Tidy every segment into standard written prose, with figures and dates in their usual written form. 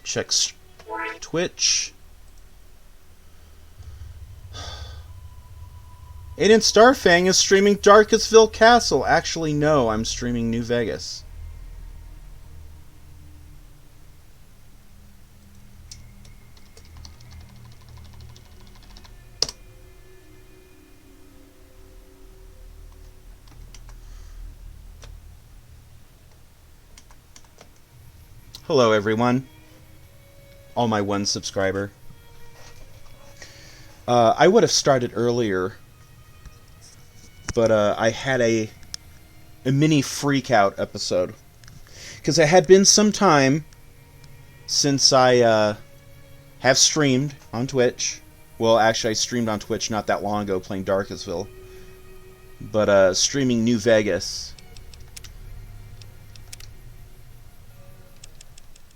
Check Twitch. Aiden Starfang is streaming Darkestville Castle. Actually, no, I'm streaming New Vegas. Hello, everyone. All my one subscriber. I would have started earlier, but I had a mini freak-out episode. Because it had been some time since I have streamed on Twitch. Well, actually, I streamed on Twitch not that long ago playing Darkestville. But streaming New Vegas.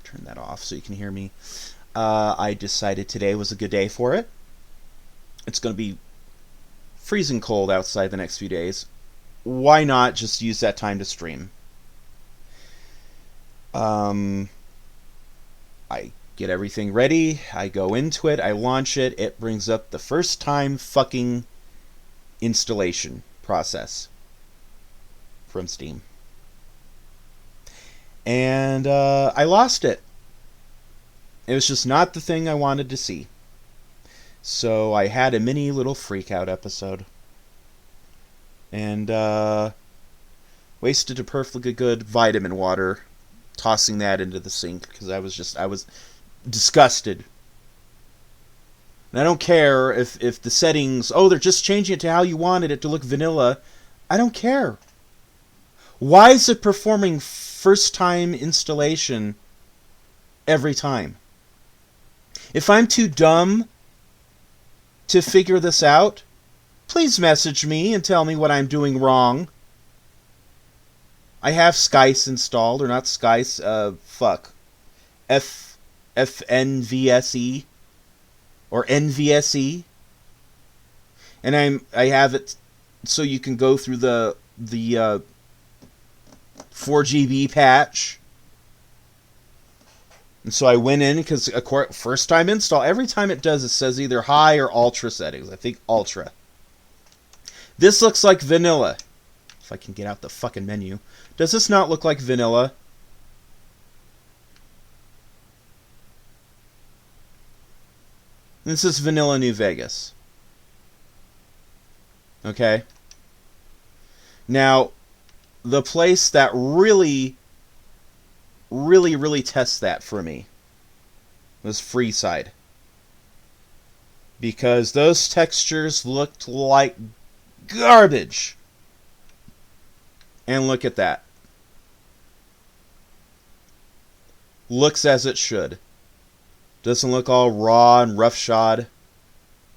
Turn that off so you can hear me. I decided today was a good day for it. It's going to be freezing cold outside the next few days. Why not just use that time to stream? I get everything ready, I go into it, I launch it, it brings up the first time fucking installation process from Steam. And I lost it. It was just not the thing I wanted to see. So I had a mini little freak-out episode. And wasted a perfectly good vitamin water, tossing that into the sink, because I was disgusted. And I don't care if the settings, they're just changing it to how you wanted it to look vanilla. I don't care. Why is it performing first-time installation every time? If I'm too dumb to figure this out, please message me and tell me what I'm doing wrong. I have Skice installed, or not Skice, FNVSE, or NVSE. And I have it so you can go through the 4GB patch. And so I went in, because first time install, every time it does, it says either high or ultra settings. I think ultra. This looks like vanilla. If I can get out the fucking menu. Does this not look like vanilla? This is vanilla New Vegas. Okay? Now, the place that really tests that for me was Freeside. Because those textures looked like garbage. And look at that. Looks as it should. Doesn't look all raw and roughshod.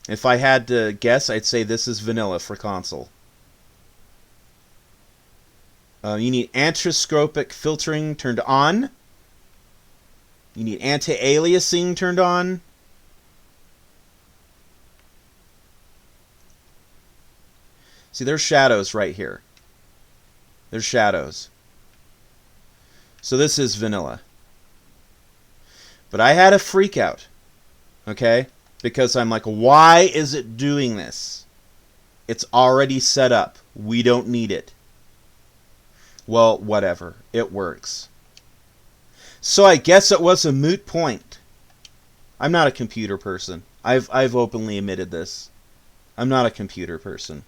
If I had to guess, I'd say this is vanilla for console. You need anisotropic filtering turned on. You need anti-aliasing turned on. See, there's shadows right here. There's shadows. So this is vanilla. But I had a freak out. Okay? Because I'm like, why is it doing this? It's already set up. We don't need it. Well, whatever. It works. So I guess it was a moot point. I'm not a computer person. I've openly admitted this. I'm not a computer person.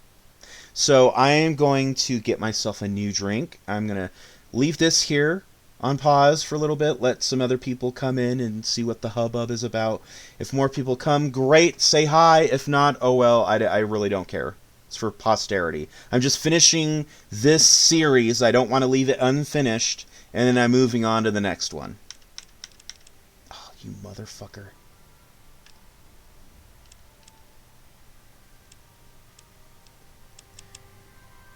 So I am going to get myself a new drink. I'm going to leave this here on pause for a little bit. Let some other people come in and see what the hubbub is about. If more people come, great. Say hi. If not, oh well, I really don't care. It's for posterity. I'm just finishing this series. I don't want to leave it unfinished. And then I'm moving on to the next one. Oh, you motherfucker.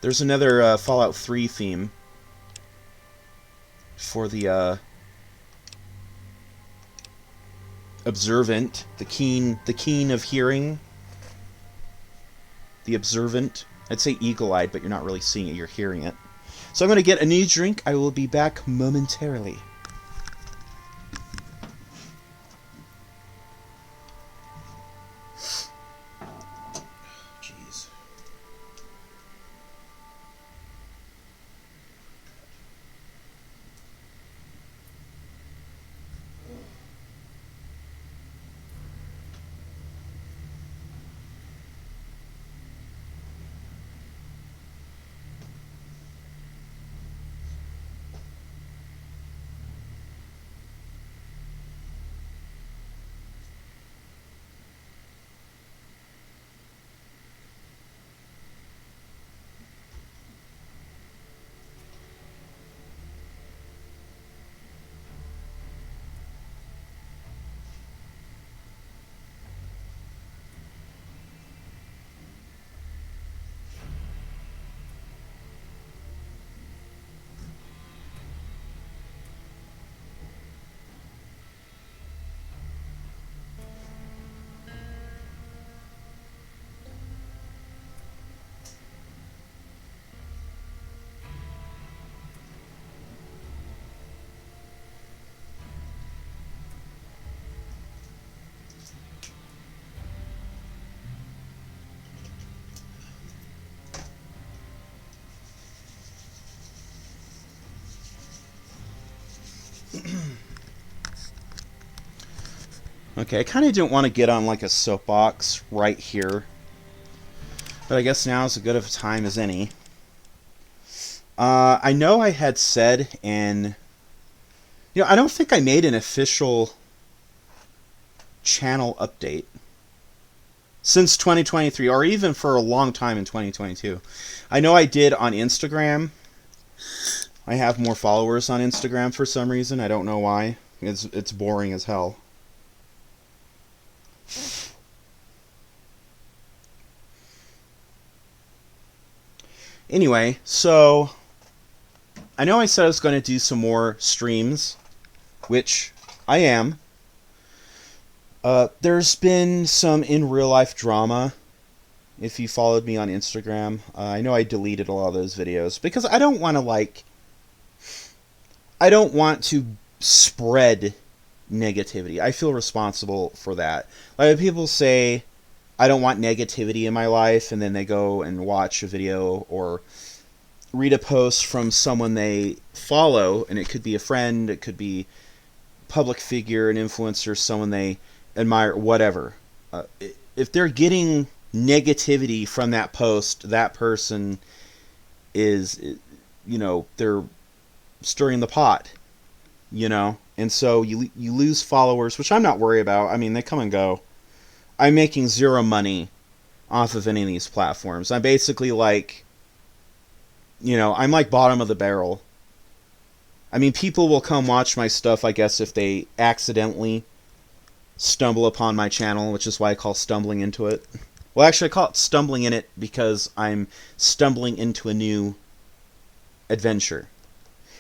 There's another Fallout 3 theme for the observant, the keen of hearing, the observant. I'd say eagle-eyed, but you're not really seeing it, you're hearing it. So I'm going to get a new drink. I will be back momentarily. Okay, I kind of didn't want to get on like a soapbox right here, but I guess now is as good of a time as any. I know I had said, and I don't think I made an official channel update since 2023, or even for a long time in 2022. I know I did on Instagram. I have more followers on Instagram for some reason. I don't know why. It's boring as hell. Anyway, so I know I said I was going to do some more streams, which I am. There's been some in real life drama. If you followed me on Instagram, I know I deleted a lot of those videos because I don't want to spread negativity. I feel responsible for that. Like people say, I don't want negativity in my life, and then they go and watch a video or read a post from someone they follow, and it could be a friend, it could be a public figure, an influencer, someone they admire, whatever. If they're getting negativity from that post, that person is, they're stirring the pot, and so you lose followers, which I'm not worried about. I mean, they come and go. I'm making zero money off of any of these platforms. I'm basically like, I'm like bottom of the barrel. I mean, people will come watch my stuff, I guess, if they accidentally stumble upon my channel, which is why I call stumbling into it. Well, actually, I call it stumbling in it because I'm stumbling into a new adventure.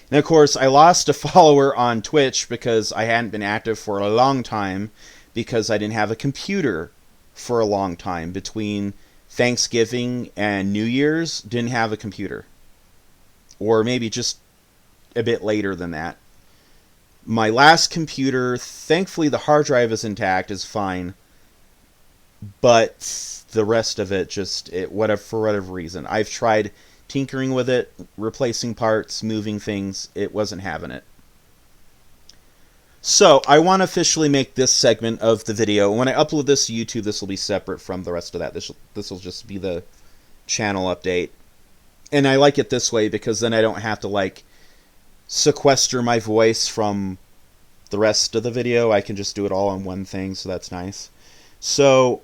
And of course, I lost a follower on Twitch because I hadn't been active for a long time, because I didn't have a computer for a long time. Between Thanksgiving and New Year's, didn't have a computer. Or maybe just a bit later than that. My last computer, thankfully the hard drive is intact, is fine. But the rest of it for whatever reason. I've tried tinkering with it, replacing parts, moving things. It wasn't having it. So, I want to officially make this segment of the video. When I upload this to YouTube, this will be separate from the rest of that. This will just be the channel update. And I like it this way because then I don't have to, sequester my voice from the rest of the video. I can just do it all on one thing, so that's nice. So,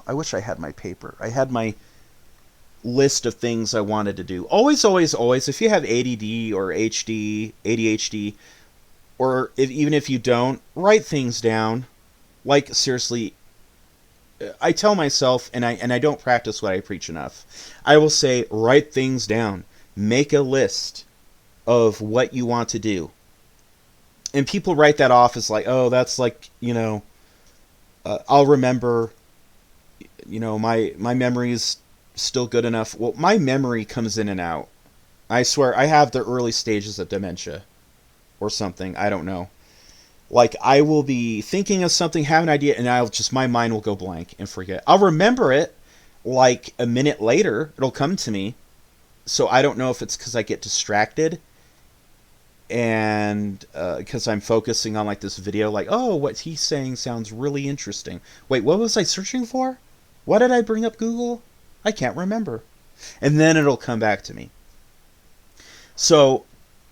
I wish I had my paper. I had my list of things I wanted to do. Always, always, always, if you have ADD or ADHD, or even if you don't, write things down. Like, seriously, I tell myself, and I don't practice what I preach enough. I will say, write things down. Make a list of what you want to do. And people write that off as like, oh, that's like, I'll remember, my memory's still good enough. Well, my memory comes in and out. I swear, I have the early stages of dementia. Or something, I don't know. Like, I will be thinking of something, have an idea, and my mind will go blank and forget. I'll remember it, like, a minute later, it'll come to me. So I don't know if it's because I get distracted, and because I'm focusing on, this video, oh, what he's saying sounds really interesting. Wait, what was I searching for? What did I bring up Google? I can't remember. And then it'll come back to me. So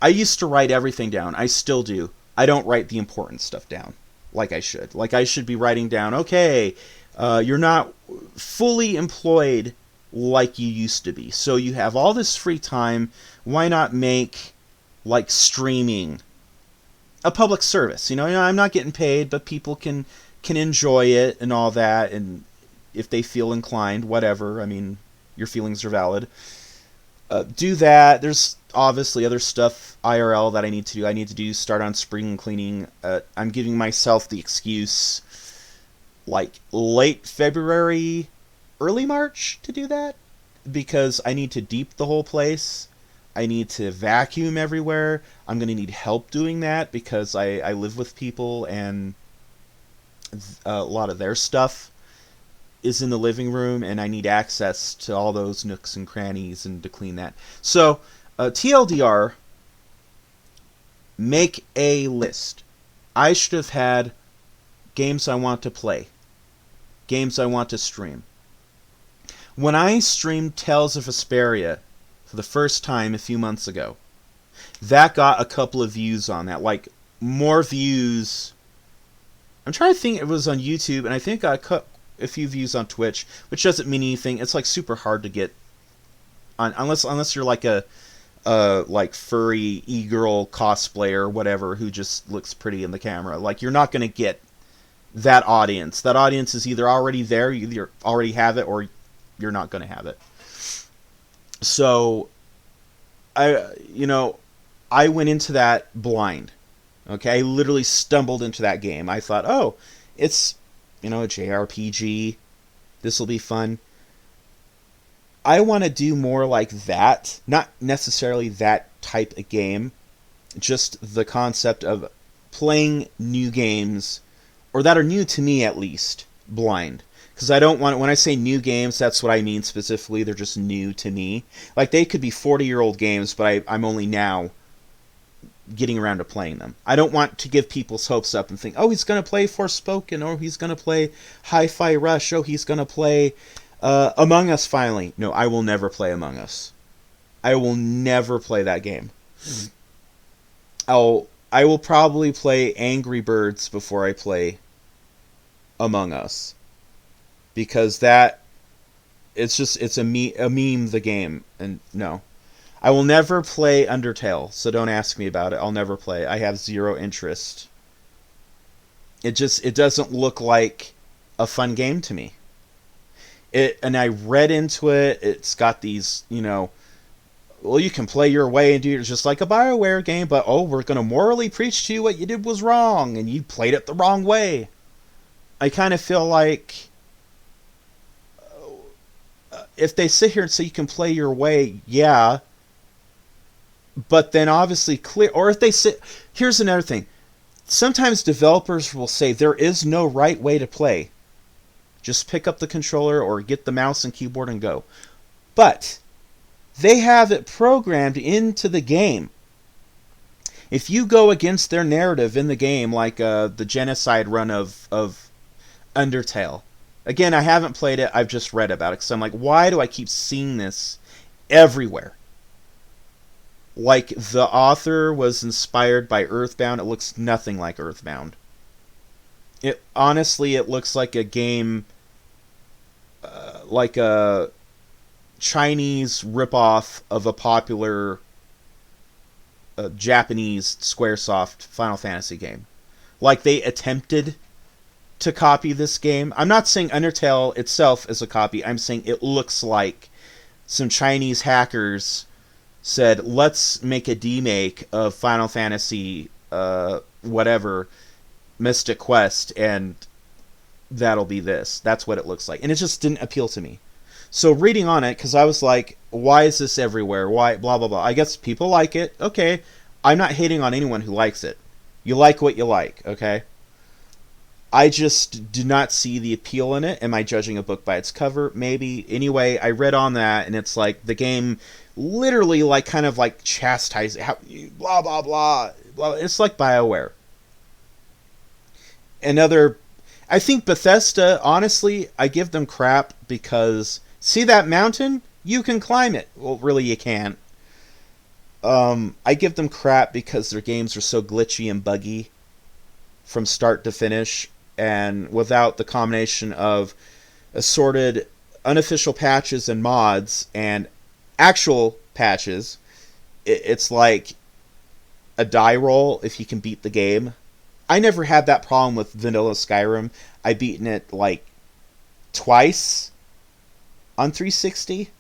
I used to write everything down. I still do. I don't write the important stuff down like I should. Like I should be writing down, okay, you're not fully employed like you used to be. So you have all this free time. Why not make, streaming a public service? I'm not getting paid, but people can enjoy it and all that. And if they feel inclined, whatever. I mean, your feelings are valid. Do that. There's obviously other stuff IRL that I need to do. I need to start on spring cleaning. I'm giving myself the excuse late February, early March to do that, because I need to deep the whole place. I need to vacuum everywhere. I'm going to need help doing that because I live with people, and a lot of their stuff is in the living room, and I need access to all those nooks and crannies and to clean that. So, TLDR, make a list. I should have had games I want to play, games I want to stream. When I streamed Tales of Vesperia for the first time a few months ago, that got a couple of views on that, like more views. I'm trying to think, it was on YouTube, and I think I got a few views on Twitch, which doesn't mean anything. It's like super hard to get on, unless you're like a like furry e-girl cosplayer or whatever who just looks pretty in the camera. Like, you're not going to get that audience. That audience is either already there, you either already have it, or you're not going to have it. So I went into that blind. Okay, I literally stumbled into that game. I thought, oh, it's, a JRPG. This will be fun. I want to do more like that. Not necessarily that type of game. Just the concept of playing new games, or that are new to me at least, blind. Because I don't want, when I say new games, that's what I mean specifically. They're just new to me. Like, they could be 40-year-old games, but I'm only now getting around to playing them. I don't want to give people's hopes up and think, oh, he's going to play Forspoken, or he's going to play Hi-Fi Rush, oh, he's going to play Among Us finally. No, I will never play Among Us. I will never play that game. I will probably play Angry Birds before I play Among Us. Because it's a meme, the game, and no. I will never play Undertale, so don't ask me about it. I'll never play. I have zero interest. It doesn't look like a fun game to me. And I read into it. It's got these, well, you can play your way and do it just like a BioWare game, but we're going to morally preach to you what you did was wrong, and you played it the wrong way. I kind of feel like if they sit here and say you can play your way, yeah, but then obviously clear, or if they say, here's another thing. Sometimes developers will say there is no right way to play. Just pick up the controller or get the mouse and keyboard and go. But they have it programmed into the game. If you go against their narrative in the game, like the genocide run of Undertale. Again, I haven't played it, I've just read about it, because I'm like, why do I keep seeing this everywhere? Like, the author was inspired by Earthbound. It looks nothing like Earthbound. Honestly, it looks like a game, like a Chinese ripoff of a popular Japanese Squaresoft Final Fantasy game. Like, they attempted to copy this game. I'm not saying Undertale itself is a copy. I'm saying it looks like some Chinese hackers said, let's make a demake of Final Fantasy whatever, Mystic Quest, and that'll be this. That's what it looks like. And it just didn't appeal to me. So reading on it, because I was like, why is this everywhere? Why, blah, blah, blah. I guess people like it. Okay. I'm not hating on anyone who likes it. You like what you like, okay? I just do not see the appeal in it. Am I judging a book by its cover? Maybe. Anyway, I read on that, and it's like the game literally like kind of like chastising, how, blah, blah, blah, blah. It's like BioWare. I think Bethesda, honestly, I give them crap because, see that mountain? You can climb it. Well, really, you can't. I give them crap because their games are so glitchy and buggy from start to finish, and without the combination of assorted unofficial patches and mods and actual patches, it's like a die roll if you can beat the game. I never had that problem with vanilla Skyrim. I've beaten it like twice on 360,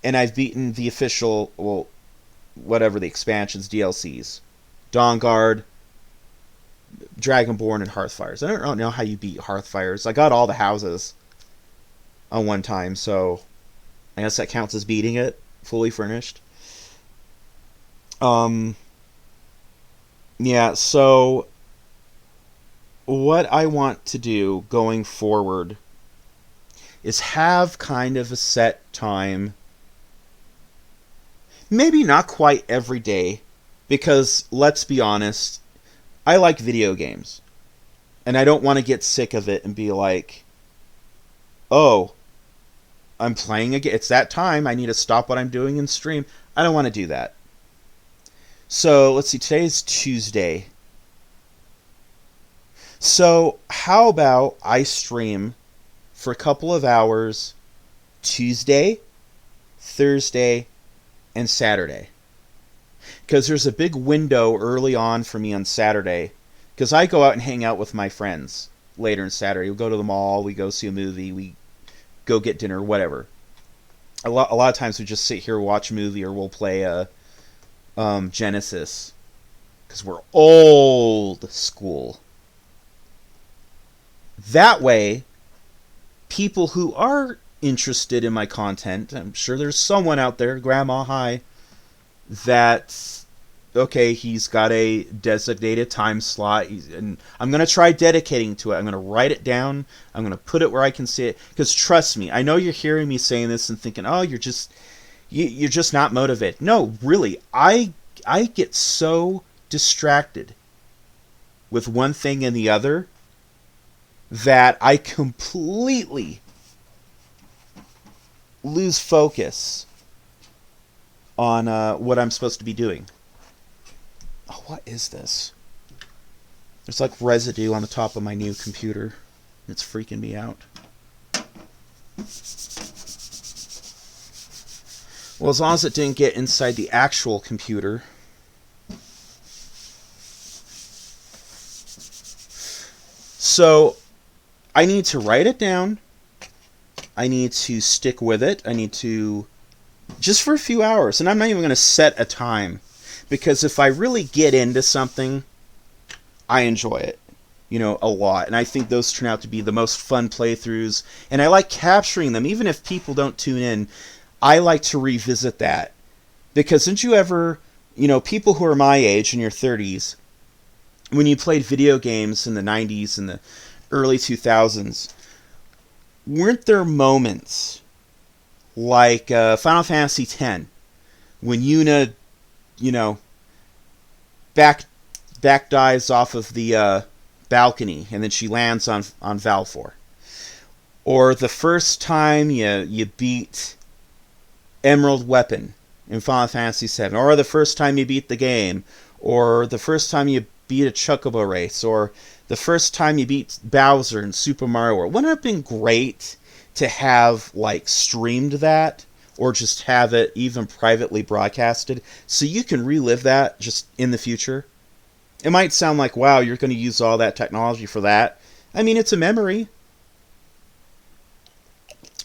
and I've beaten the official, well, whatever the expansions, DLCs, Dawnguard, Dragonborn, and Hearthfires. I don't know how you beat Hearthfires. I got all the houses on one time, so I guess that counts as beating it, fully furnished. Yeah, so what I want to do going forward is have kind of a set time. Maybe not quite every day, because let's be honest, I like video games. And I don't want to get sick of it and be like, oh, I'm playing again. It's that time. I need to stop what I'm doing and stream. I don't want to do that. So let's see. Today's Tuesday. So how about I stream for a couple of hours Tuesday, Thursday, and Saturday? Because there's a big window early on for me on Saturday. Because I go out and hang out with my friends later on Saturday. We go to the mall, we go see a movie, we go get dinner, whatever. A lot of times we just sit here, watch a movie, or we'll play Genesis. Because we're old school. That way, people who are interested in my content, I'm sure there's someone out there, Grandma Hi, that, okay, he's got a designated time slot, and I'm going to try dedicating to it. I'm going to write it down. I'm going to put it where I can see it. Because trust me, I know you're hearing me saying this and thinking, oh, you're just not motivated. No, really, I get so distracted with one thing and the other that I completely lose focus on what I'm supposed to be doing. Oh, what is this? There's like residue on the top of my new computer. It's freaking me out. Well, as long as it didn't get inside the actual computer. So, I need to write it down. I need to stick with it. I need to, just for a few hours. And I'm not even going to set a time. Because if I really get into something, I enjoy it, a lot. And I think those turn out to be the most fun playthroughs. And I like capturing them. Even if people don't tune in, I like to revisit that. Because didn't you ever, people who are my age in your 30s, when you played video games in the 90s and the early 2000s, weren't there moments like Final Fantasy X when Yuna, back dives off of the balcony and then she lands on Valfor? Or the first time you beat Emerald Weapon in Final Fantasy VII, or the first time you beat the game, or the first time you beat a Chocobo race, or the first time you beat Bowser in Super Mario World. Wouldn't it have been great to have streamed that, or just have it even privately broadcasted so you can relive that just in the future? It might sound like, wow, you're going to use all that technology for that. I mean, it's a memory.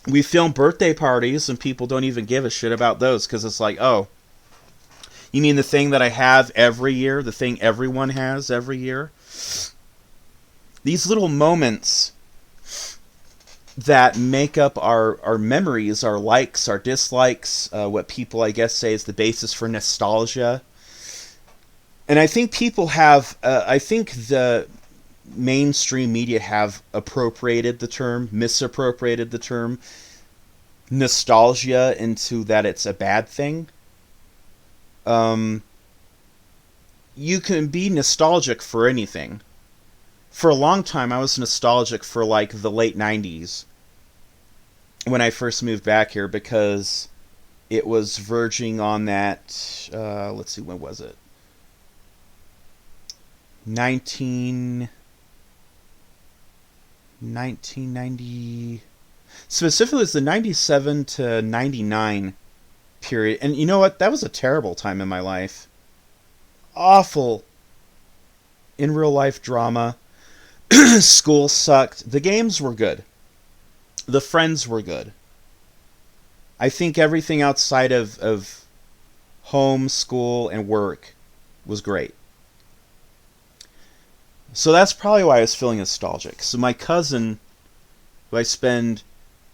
We film birthday parties and people don't even give a shit about those because it's like, oh, you mean the thing that I have every year? The thing everyone has every year? These little moments that make up our memories, our likes, our dislikes, what people, I guess, say is the basis for nostalgia. And I think people have, I think the mainstream media have misappropriated the term nostalgia into that it's a bad thing. You can be nostalgic for anything. For a long time, I was nostalgic for the late 90s when I first moved back here because it was verging on that, let's see, when was it? 1990, specifically it's the 97 to 99 period. And you know what? That was a terrible time in my life. Awful in real life drama. School sucked. The games were good. The friends were good. I think everything outside of home, school, and work was great. So that's probably why I was feeling nostalgic. So my cousin, who I spend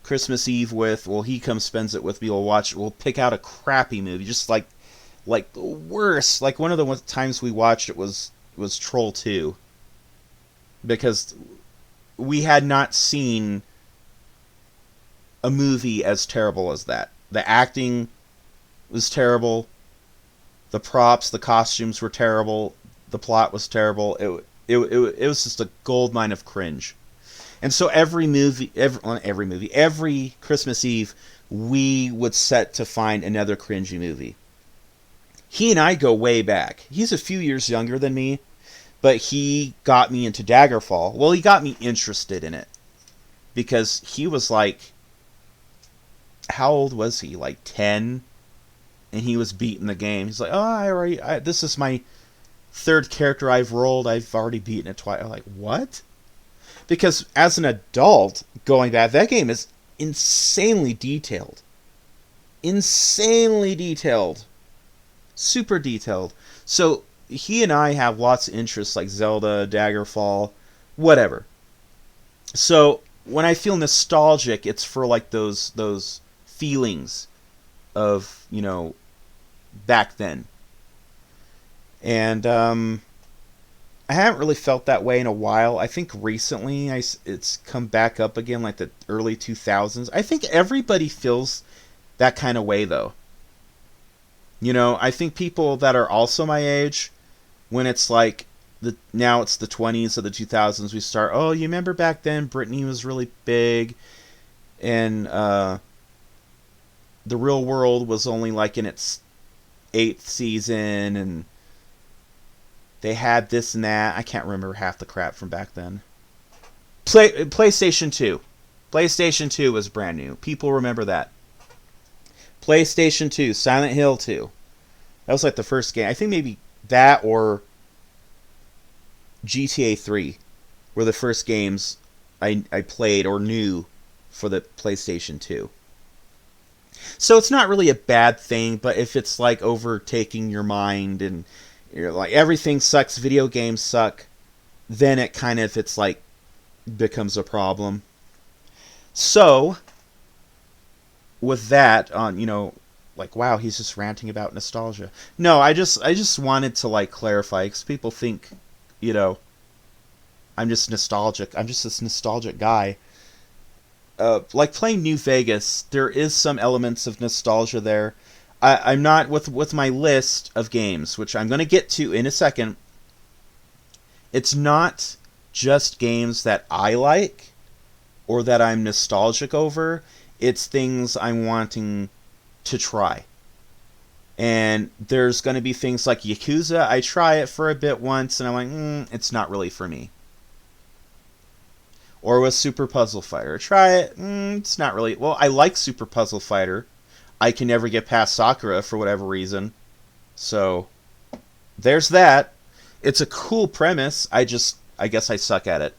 Christmas Eve with, well, he comes spends it with me. We'll pick out a crappy movie, just like the worst. Like one of the times we watched it was Troll 2, because we had not seen a movie as terrible as that. The acting was terrible. The props, the costumes were terrible. The plot was terrible. it was just a gold mine of cringe. And so every Christmas Eve, we would set to find another cringy movie. He and I go way back. He's a few years younger than me, but he got me into Daggerfall. Well, he got me interested in it because he was like, how old was he? Like 10, and he was beating the game. He's like, oh, this is my third character I've rolled. I've already beaten it twice. I'm like, what? Because as an adult, going back, that game is insanely detailed. Insanely detailed. Super detailed. So he and I have lots of interests like Zelda, Daggerfall, whatever. So when I feel nostalgic, it's for like those feelings of, back then. And I haven't really felt that way in a while. I think recently it's come back up again, like the early 2000s. I think everybody feels that kind of way, though. I think people that are also my age, when it's like, now it's the 20s or the 2000s, we start, oh, you remember back then Britney was really big, and the Real World was only like in its 8th season, and they had this and that. I can't remember half the crap from back then. PlayStation 2. PlayStation 2 was brand new. People remember that. PlayStation 2, Silent Hill 2. That was like the first game. I think maybe that or GTA 3 were the first games I played or knew for the PlayStation 2. So it's not really a bad thing, but if it's like overtaking your mind and you're like, everything sucks, video games suck, then it's like becomes a problem. So with that like, wow, he's just ranting about nostalgia. No, I just wanted to like clarify, because people think, I'm just nostalgic. I'm just this nostalgic guy. Like playing New Vegas, there is some elements of nostalgia there. I'm not with my list of games, which I'm going to get to in a second. It's not just games that I like or that I'm nostalgic over. It's things I'm wanting to try. And there's going to be things like Yakuza. I try it for a bit once, and I'm like, it's not really for me. Or with Super Puzzle Fighter. Try it. It's not really. Well, I like Super Puzzle Fighter. I can never get past Sakura for whatever reason. So, there's that. It's a cool premise. I guess I suck at it.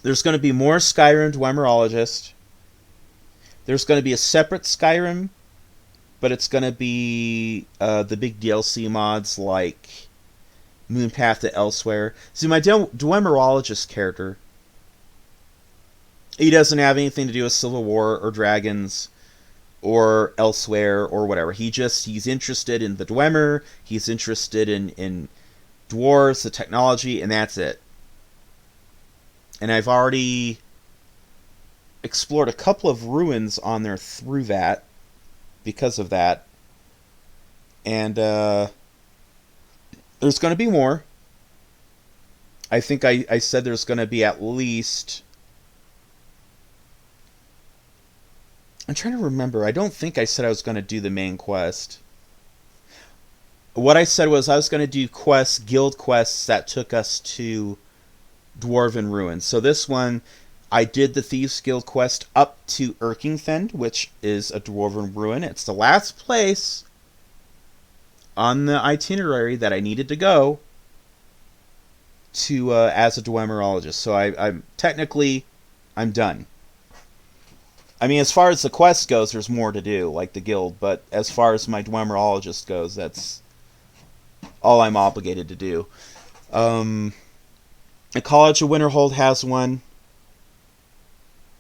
There's going to be more Skyrim Dwemerologist. There's going to be a separate Skyrim, but it's going to be the big DLC mods like Moonpath to Elsewhere. See, my Dwemerologist character, he doesn't have anything to do with Civil War or Dragons or Elsewhere or whatever. He's interested in the Dwemer, he's interested in dwarves, the technology, and that's it. And I've already explored a couple of ruins on there through that, because of that. And there's going to be more. I think I said there's going to be at least... I'm trying to remember. I don't think I said I was going to do the main quest. What I said was I was going to do guild quests that took us to Dwarven Ruins. So this one, I did the Thieves Guild quest up to Erkingfend, which is a Dwarven Ruin. It's the last place on the itinerary that I needed to go to as a Dwemerologist. So I'm technically, I'm done. I mean, as far as the quest goes, there's more to do, like the guild. But as far as my Dwemerologist goes, that's all I'm obligated to do. The College of Winterhold has one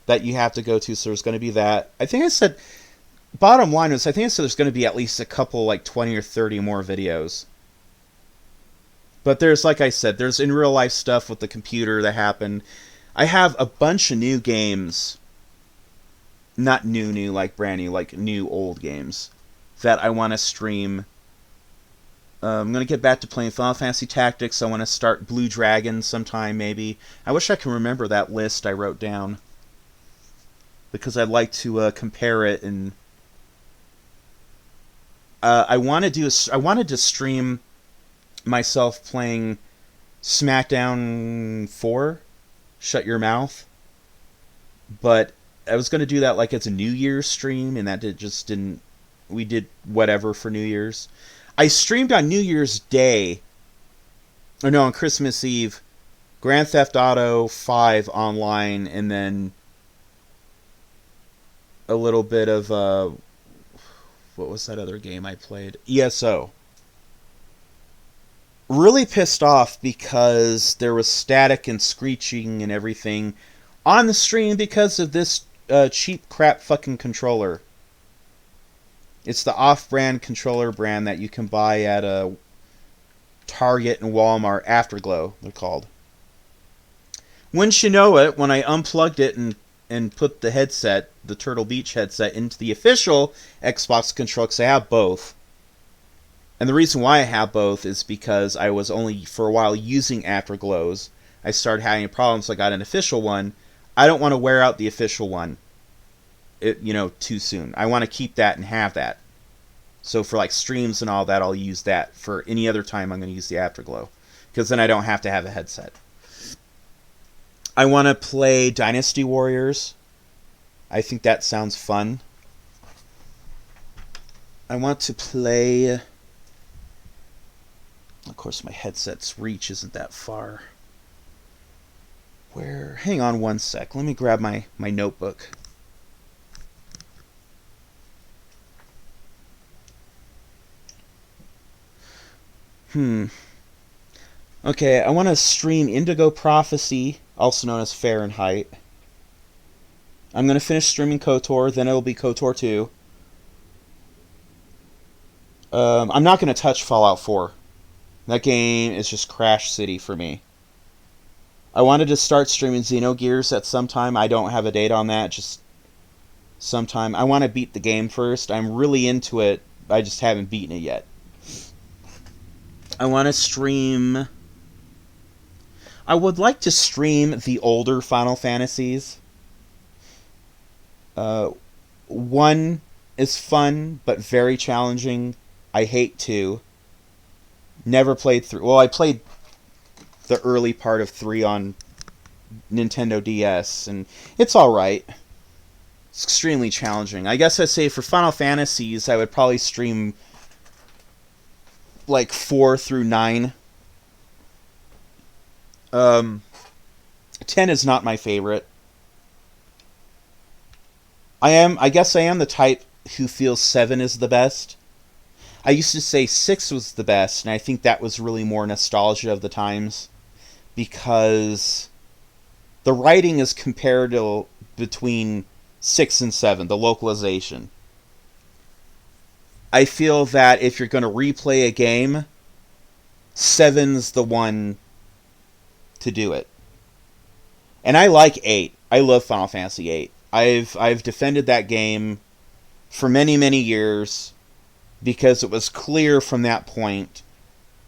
that you have to go to, so there's going to be that. I think I said, bottom line was, I think I said there's going to be at least a couple, like 20 or 30 more videos. But there's, like I said, there's in real life stuff with the computer that happened. I have a bunch of new games. Not new, like brand new, like new old games that I want to stream I'm going to get back to playing Final Fantasy Tactics. I want to start Blue Dragon sometime, maybe. I wish I could remember that list I wrote down, because I'd like to compare it. And I wanted to stream myself playing SmackDown 4, Shut Your Mouth, but I was going to do that like as a New Year's stream, and that just didn't. We did whatever for New Year's. I streamed on New Year's Day, or no, on Christmas Eve, Grand Theft Auto 5 online, and then a little bit of what was that other game I played? ESO. Really pissed off because there was static and screeching and everything on the stream because of this cheap crap fucking controller. It's the off-brand controller brand that you can buy at a Target and Walmart. Afterglow, they're called. Wouldn't you know it, when I unplugged it and put the headset, the Turtle Beach headset, into the official Xbox controller, because I have both. And the reason why I have both is because I was only, for a while, using Afterglows. I started having problems, so I got an official one. I don't want to wear out the official one, too soon. I want to keep that and have that. So for like streams and all that, I'll use that. For any other time, I'm going to use the Afterglow, because then I don't have to have a headset. I want to play Dynasty Warriors. I think that sounds fun. I want to play... Of course, my headset's reach isn't that far. Hang on one sec. Let me grab my notebook. Okay, I want to stream Indigo Prophecy, also known as Fahrenheit. I'm going to finish streaming KOTOR, then it'll be KOTOR 2. I'm not going to touch Fallout 4. That game is just Crash City for me. I wanted to start streaming Xenogears at some time. I don't have a date on that, just sometime. I want to beat the game first. I'm really into it. I just haven't beaten it yet. I want to stream... I would like to stream the older Final Fantasies. 1 is fun, but very challenging. I hate 2. Never played 3. Well, I played the early part of 3 on Nintendo DS, and it's alright. It's extremely challenging. I guess I'd say for Final Fantasies, I would probably stream like 4 through 9. 10 is not my favorite. I guess I am the type who feels 7 is the best. I used to say 6 was the best, and I think that was really more nostalgia of the times, because the writing is comparable between 6 and 7, the localization. I feel that if you're going to replay a game, 7's the one to do it. And I like 8. I love Final Fantasy 8. I've defended that game for many, many years, because it was clear from that point,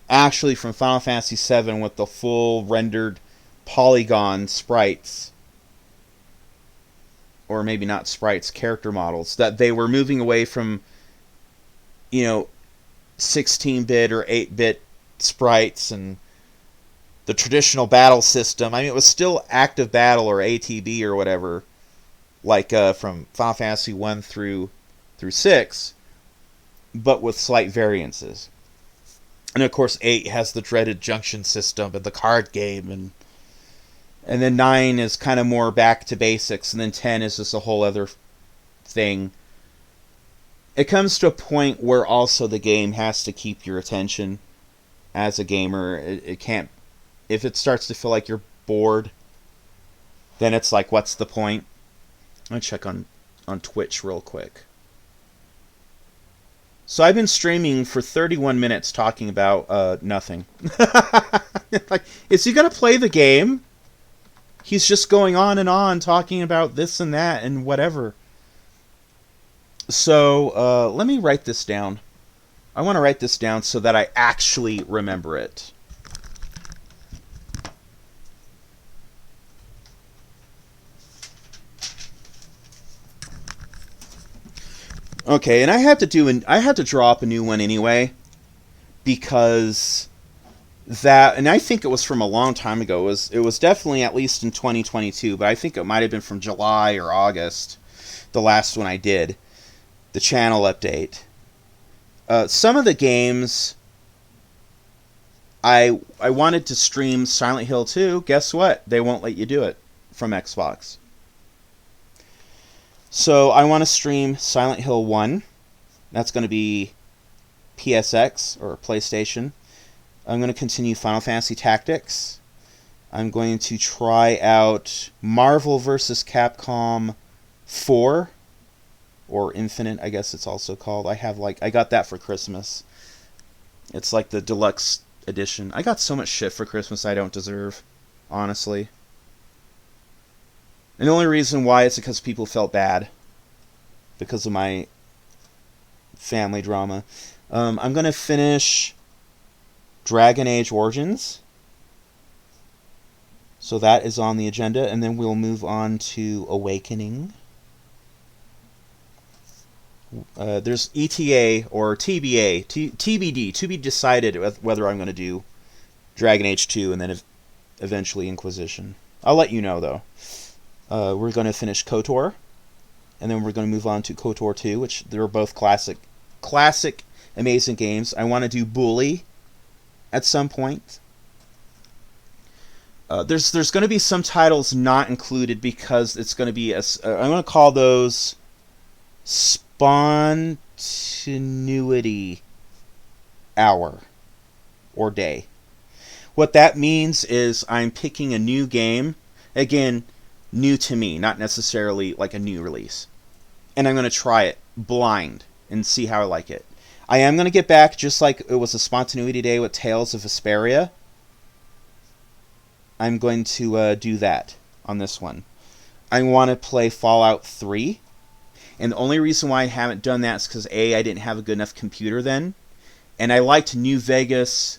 actually from Final Fantasy VII with the full rendered polygon sprites, or maybe not sprites, character models, that they were moving away from, 16-bit or 8-bit sprites and the traditional battle system. I mean, it was still active battle or ATB or whatever, like from Final Fantasy 1 through 6, but with slight variances. And of course 8 has the dreaded junction system and the card game, and then 9 is kind of more back to basics, and then 10 is just a whole other thing. It comes to a point where also the game has to keep your attention as a gamer. It can't... If it starts to feel like you're bored, then it's like, what's the point? I'm going to check on Twitch real quick. So I've been streaming for 31 minutes talking about nothing. Like, is he going to play the game? He's just going on and on talking about this and that and whatever. So let me write this down. I want to write this down so that I actually remember it. Okay, and I had to draw up a new one anyway, because that, and I think it was from a long time ago. It was definitely at least in 2022, but I think it might have been from July or August, the last one I did, the channel update. Some of the games I wanted to stream Silent Hill 2. Guess what? They won't let you do it from Xbox. So I want to stream Silent Hill 1. That's going to be PSX or PlayStation. I'm going to continue Final Fantasy Tactics. I'm going to try out Marvel vs. Capcom 4, or Infinite, I guess it's also called. I got that for Christmas. It's like the deluxe edition. I got so much shit for Christmas I don't deserve, honestly. And the only reason why is because people felt bad because of my family drama. I'm going to finish Dragon Age Origins. So that is on the agenda, and then we'll move on to Awakening. There's ETA or TBA, TBD, to be decided whether I'm going to do Dragon Age 2 and then eventually Inquisition. I'll let you know, though. We're going to finish KOTOR, and then we're going to move on to KOTOR 2, which they're both classic, amazing games. I want to do Bully at some point. There's going to be some titles not included because it's going to be I'm going to call those spontaneity hour or day. What that means is I'm picking a new game, again, new to me, not necessarily like a new release, and I'm going to try it blind and see how I like it. I am going to get back, just like it was a spontaneity day with Tales of Vesperia. I'm going to do that on this one. I want to play Fallout 3. And the only reason why I haven't done that is because, A, I didn't have a good enough computer then. And I liked New Vegas.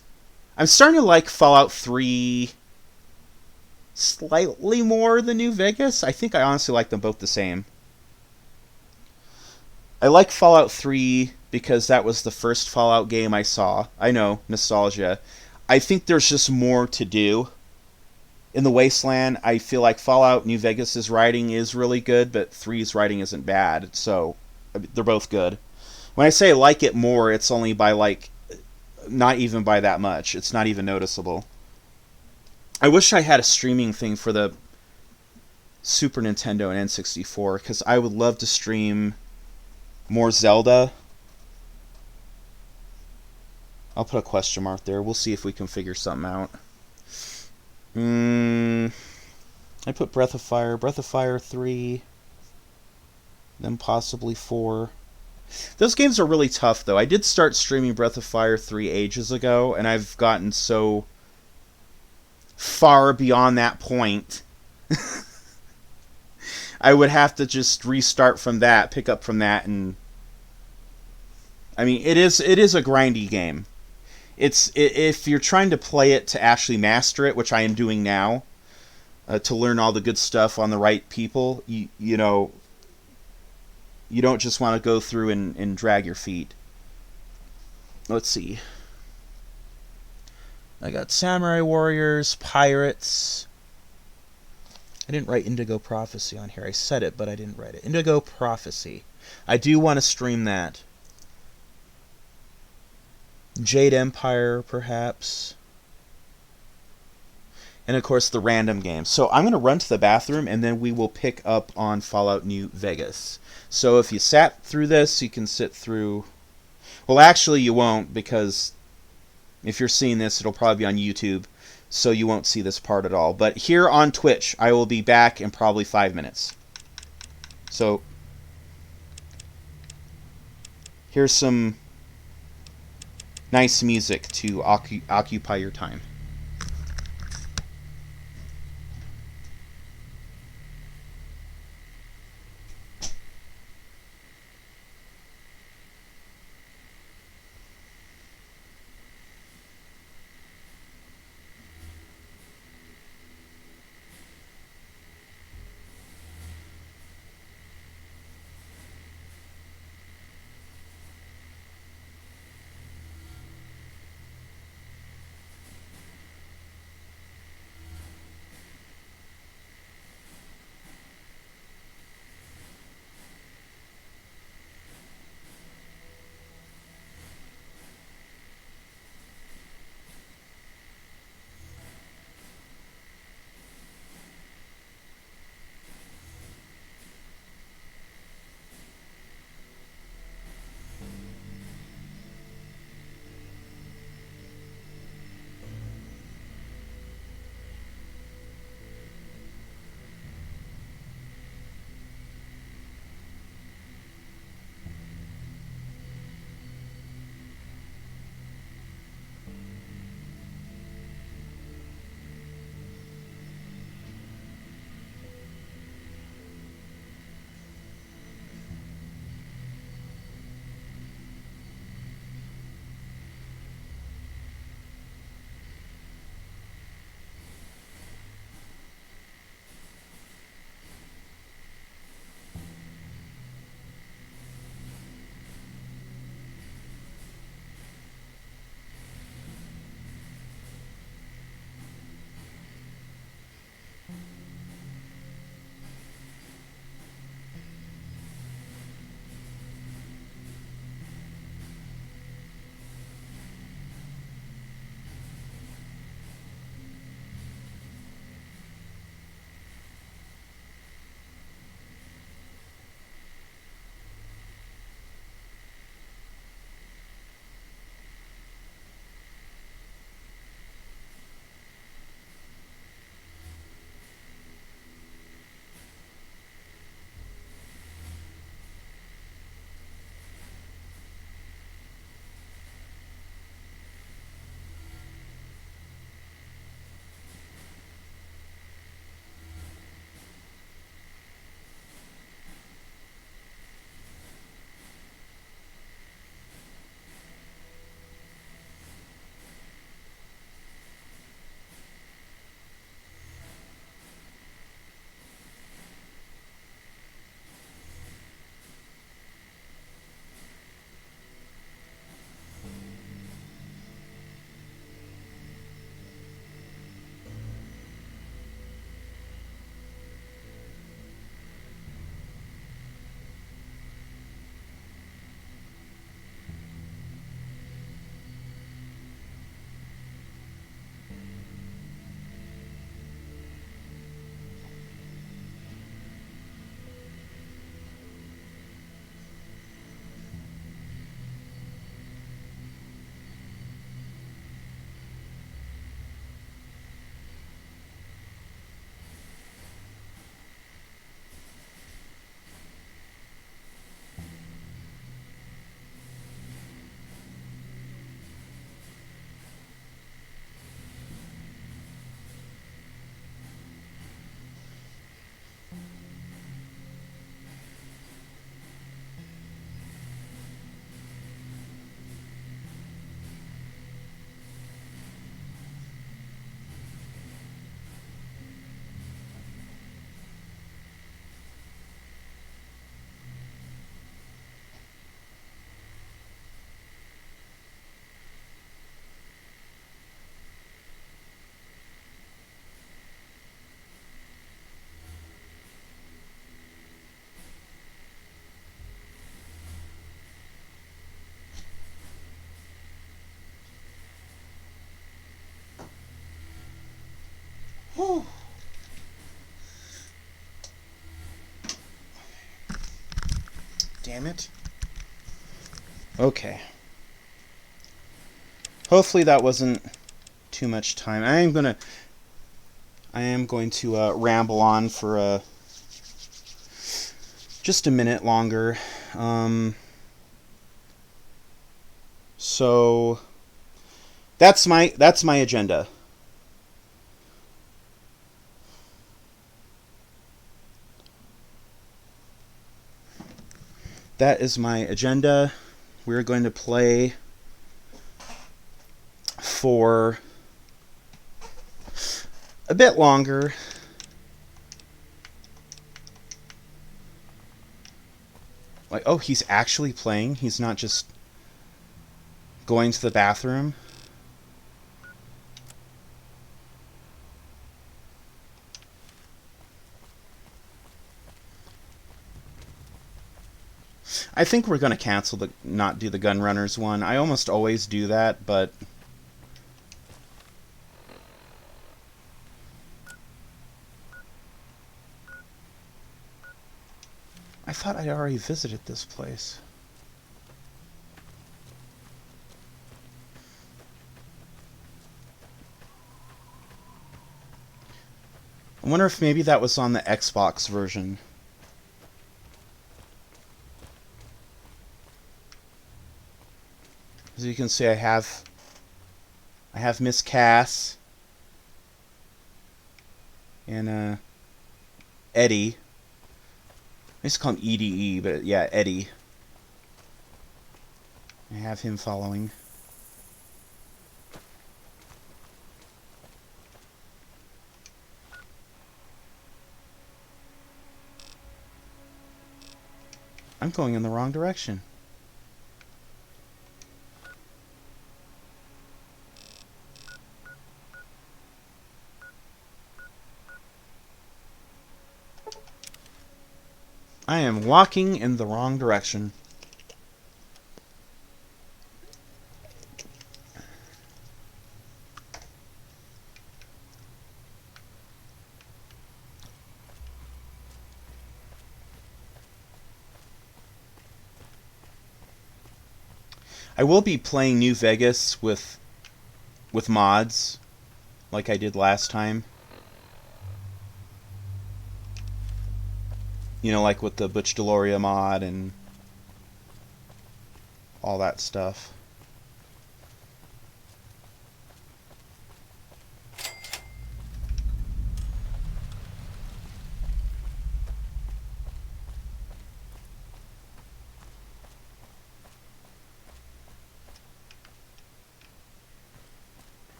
I'm starting to like Fallout 3 slightly more than New Vegas. I think I honestly like them both the same. I like Fallout 3 because that was the first Fallout game I saw. I know, nostalgia. I think there's just more to do. In the Wasteland, I feel like Fallout New Vegas' writing is really good, but 3's writing isn't bad, so they're both good. When I say I like it more, it's only by not even by that much. It's not even noticeable. I wish I had a streaming thing for the Super Nintendo and N64, because I would love to stream more Zelda. I'll put a question mark there. We'll see if we can figure something out. I put Breath of Fire 3, then possibly 4. Those games are really tough, though. I did start streaming Breath of Fire 3 ages ago, and I've gotten so far beyond that point. I would have to just restart from that, pick up from that, and I mean, it is a grindy game. If you're trying to play it to actually master it, which I am doing now, to learn all the good stuff on the right people, you don't just want to go through and drag your feet. Let's see. I got Samurai Warriors, Pirates. I didn't write Indigo Prophecy on here. I said it, but I didn't write it. Indigo Prophecy. I do want to stream that. Jade Empire, perhaps. And, of course, the random games. So I'm going to run to the bathroom, and then we will pick up on Fallout New Vegas. So if you sat through this, you can sit through... Well, actually, you won't, because if you're seeing this, it'll probably be on YouTube, so you won't see this part at all. But here on Twitch, I will be back in probably 5 minutes. So here's some nice music to occupy your time. Whew. Damn it. Okay. Hopefully that wasn't too much time. I am going to ramble on for just a minute longer. So that's my agenda. That is my agenda. We're going to play for a bit longer. Like, oh, he's actually playing? He's not just going to the bathroom? I think we're going to cancel not do the Gun Runners one. I almost always do that, but I thought I'd already visited this place. I wonder if maybe that was on the Xbox version. As you can see, I have Miss Cass and Eddie. I used to call him EDE, but yeah, Eddie. I have him following. I'm going in the wrong direction. I am walking in the wrong direction. I will be playing New Vegas with mods, like I did last time. You know, like with the Butch Deloria mod and all that stuff.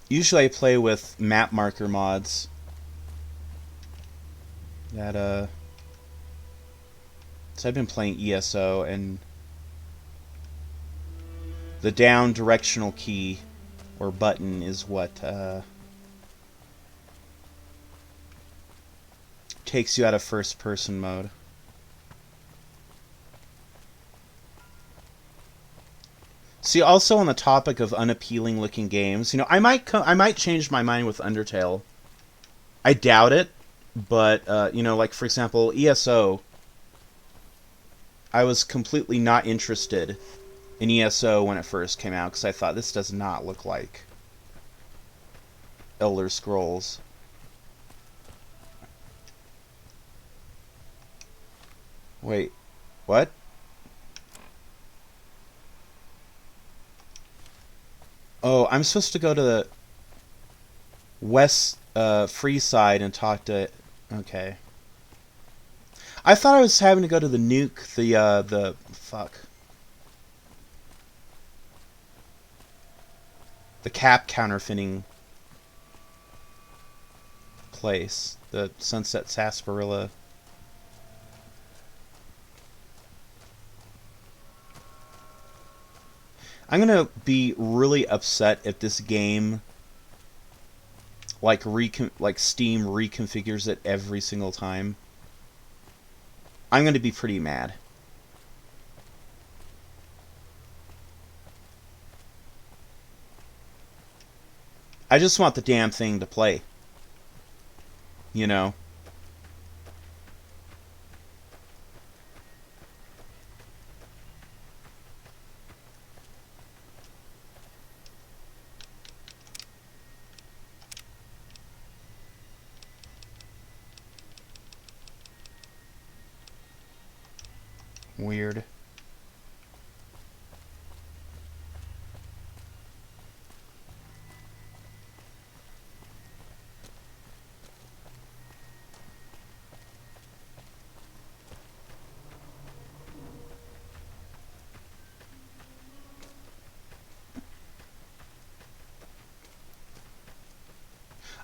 Usually I play with map marker mods. So I've been playing ESO, and the down directional key or button is what takes you out of first person mode. See, also on the topic of unappealing looking games, you know, I might change my mind with Undertale. I doubt it, but you know, like for example, ESO. I was completely not interested in ESO when it first came out because I thought this does not look like Elder Scrolls. Wait, what? Oh, I'm supposed to go to the west free side and talk to... Okay. I thought I was having to go to the nuke, the... Fuck. The cap counterfeiting place. The Sunset Sarsaparilla. I'm gonna be really upset if this game like Steam reconfigures it every single time. I'm gonna be pretty mad. I just want the damn thing to play. You know? Weird.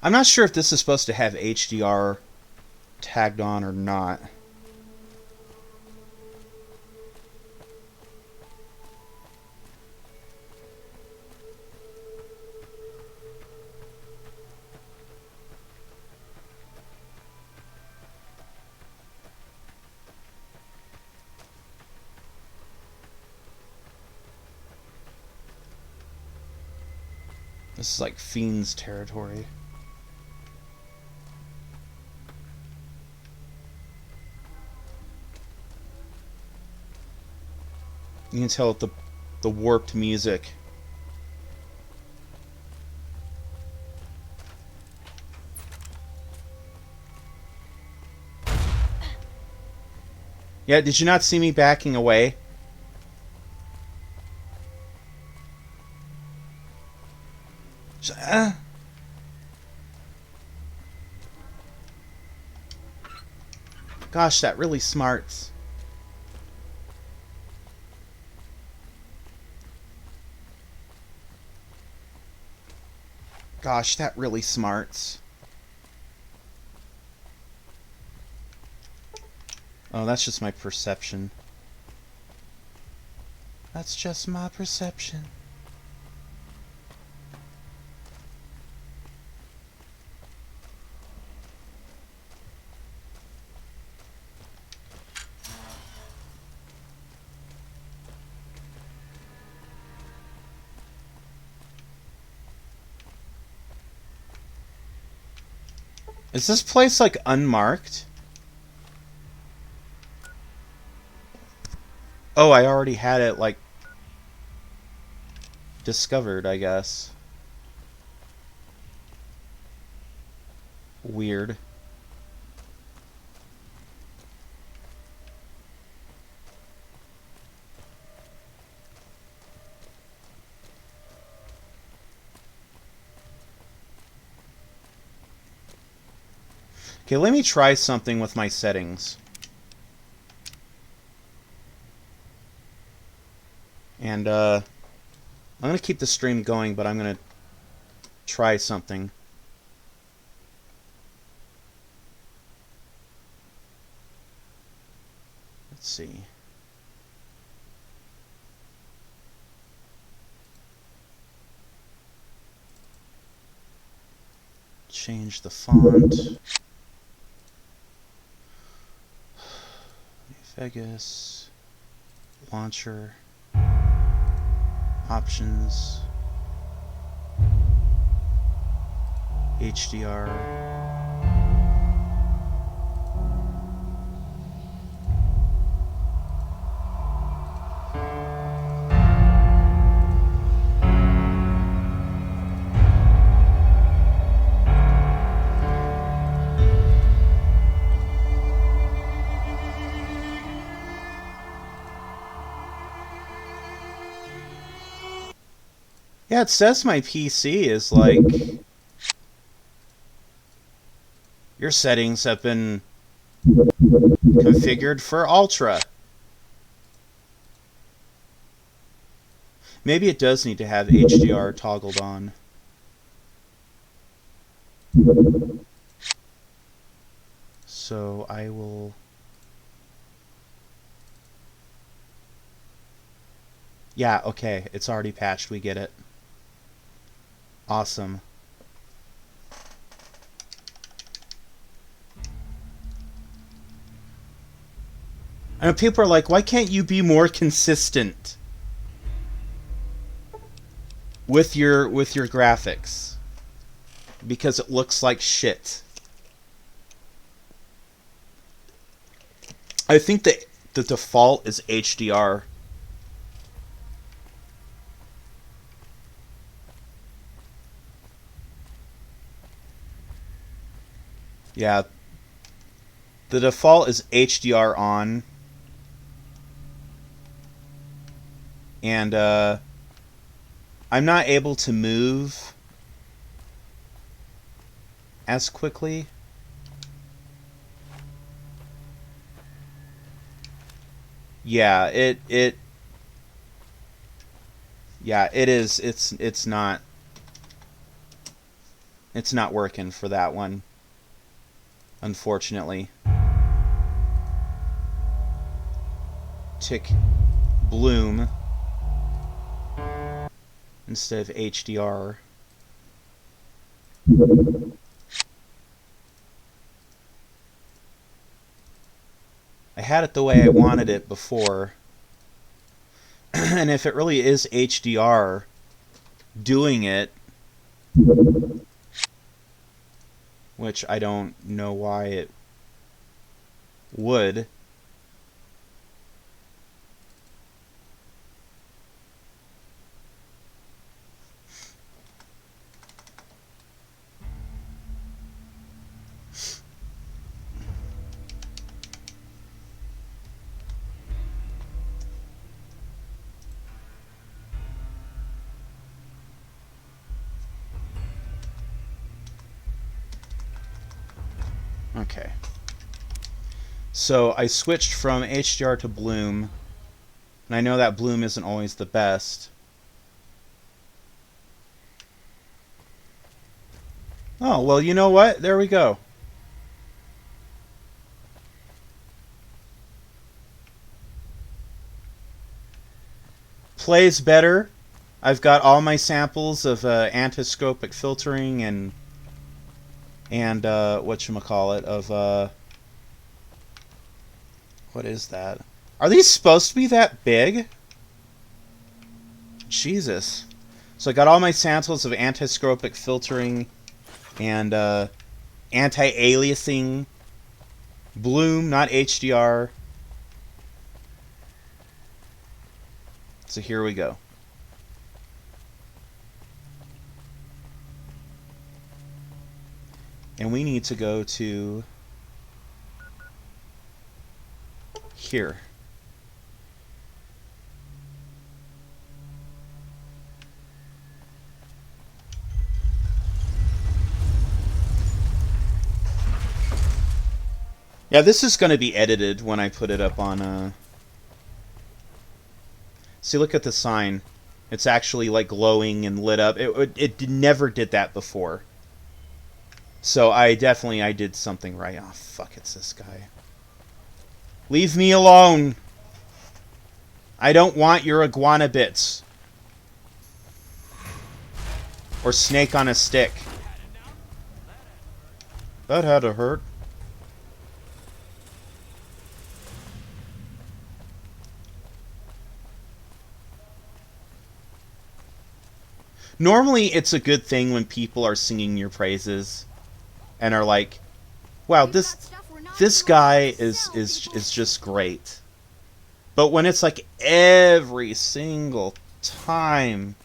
I'm not sure if this is supposed to have HDR tagged on or not. This is like Fiend's territory. You can tell the warped music. Yeah, did you not see me backing away? Gosh, that really smarts. Gosh, that really smarts. Oh, that's just my perception. That's just my perception. Is this place, like, unmarked? Oh, I already had it, like, discovered, I guess. Weird. Okay, let me try something with my settings. And, I'm going to keep the stream going, but I'm going to try something. Let's see. Change the font. Vegas. Launcher. Options. HDR. Yeah, it says my PC is like... Your settings have been configured for Ultra. Maybe it does need to have HDR toggled on. So I will... Yeah, okay, it's already patched, we get it. Awesome. I know people are like, why can't you be more consistent with your graphics? because it looks like shit. I think that the default is HDR. Yeah. The default is HDR on. And I'm not able to move as quickly. Yeah, it is. It's not working for that one, unfortunately. Tick bloom instead of HDR. I had it the way I wanted it before. And if it really is HDR doing it, which I don't know why it would. Okay. So I switched from HDR to bloom, and I know that bloom isn't always the best. Oh, well, you know what? There we go. Plays better. I've got all my samples of antiscopic filtering and whatchamacallit of what is that? Are these supposed to be that big? Jesus. So I got all my samples of antiscopic filtering and anti-aliasing. Bloom, not HDR. So here we go. And we need to go to here. Yeah, this is going to be edited when I put it up on... See, look at the sign. It's actually like glowing and lit up. It never did that before. So I did something right. Oh, fuck, it's this guy. Leave me alone! I don't want your iguana bits. Or snake on a stick. That had to hurt. Normally, it's a good thing when people are singing your praises and are like, "Wow, this guy is just great." But when it's like every single time,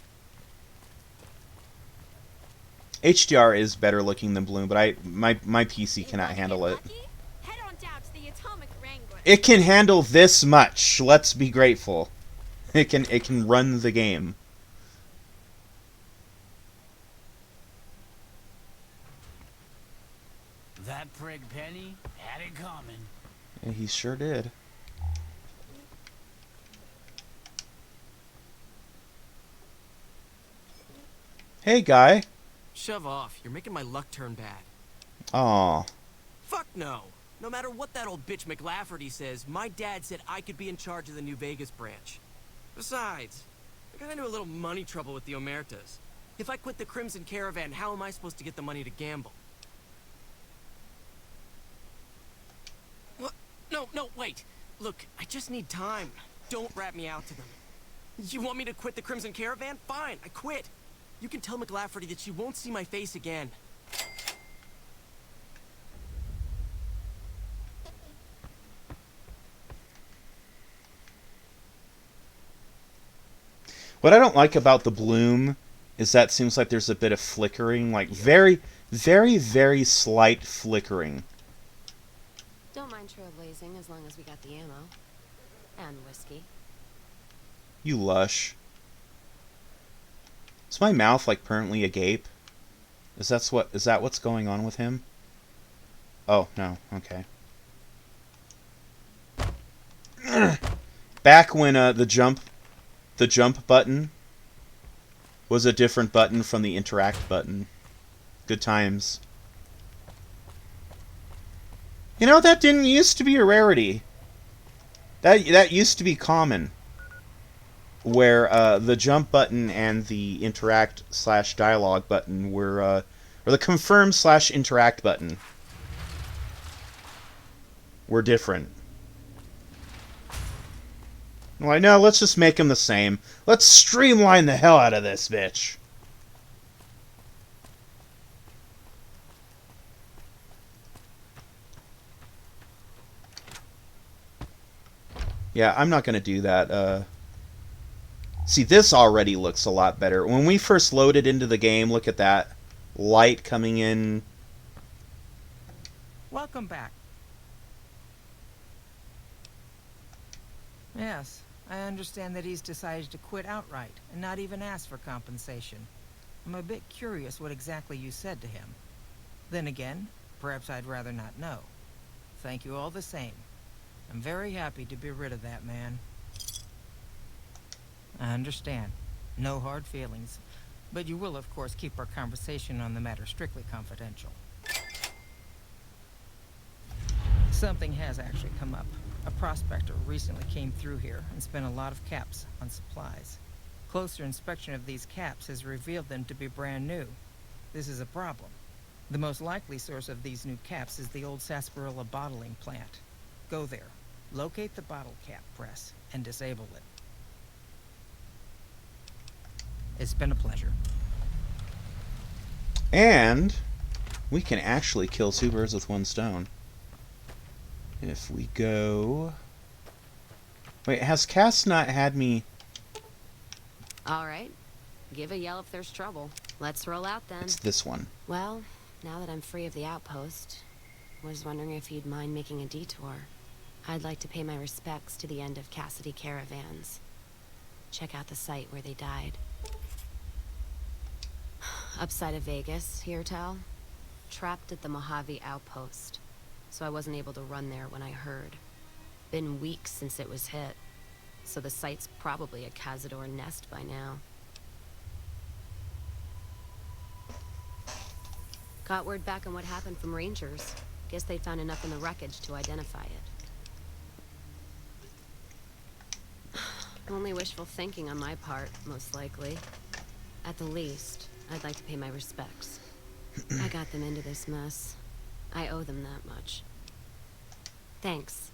HDR is better looking than Bloom, but my PC cannot handle it. It can handle this much. Let's be grateful. It can run the game. That prig Penny had it coming. Yeah, he sure did. Hey, guy. Shove off. You're making my luck turn bad. Aw. Fuck no. No matter what that old bitch McLafferty says, my dad said I could be in charge of the New Vegas branch. Besides, I got into a little money trouble with the Omertas. If I quit the Crimson Caravan, how am I supposed to get the money to gamble? What? No, wait. Look, I just need time. Don't rat me out to them. You want me to quit the Crimson Caravan? Fine, I quit. You can tell McLafferty that she won't see my face again. What I don't like about the bloom is that it seems like there's a bit of flickering, like very, very, very slight flickering. Don't mind trailblazing as long as we got the ammo. And whiskey. You lush. Is my mouth like permanently agape? Is that what's going on with him? Oh, no, okay. Back when the jump button was a different button from the interact button. Good times. You know, that didn't used to be a rarity. That used to be common. Where the jump button and the interact/dialogue button were, or the confirm/interact button were different. Like, no, let's just make them the same. Let's streamline the hell out of this bitch. Yeah, I'm not gonna do that. See, this already looks a lot better. When we first loaded into the game, look at that. Light coming in. Welcome back. Yes, I understand that he's decided to quit outright and not even ask for compensation. I'm a bit curious what exactly you said to him. Then again, perhaps I'd rather not know. Thank you all the same. I'm very happy to be rid of that man. I understand. No hard feelings. But you will, of course, keep our conversation on the matter strictly confidential. Something has actually come up. A prospector recently came through here and spent a lot of caps on supplies. Closer inspection of these caps has revealed them to be brand new. This is a problem. The most likely source of these new caps is the old sarsaparilla bottling plant. Go there, locate the bottle cap press, and disable it. It's been a pleasure. And we can actually kill two birds with one stone. If we go... Wait, has Cass not had me... Alright. Give a yell if there's trouble. Let's roll out then. It's this one. Well, now that I'm free of the outpost, was wondering if you'd mind making a detour. I'd like to pay my respects to the end of Cassidy Caravans. Check out the site where they died. Upside of Vegas, here, Tal. Trapped at the Mojave outpost, so I wasn't able to run there when I heard. Been weeks since it was hit, so the site's probably a Cazador nest by now. Got word back on what happened from Rangers. Guess they found enough in the wreckage to identify it. Only wishful thinking on my part, most likely. At the least, I'd like to pay my respects. I got them into this mess. I owe them that much. Thanks.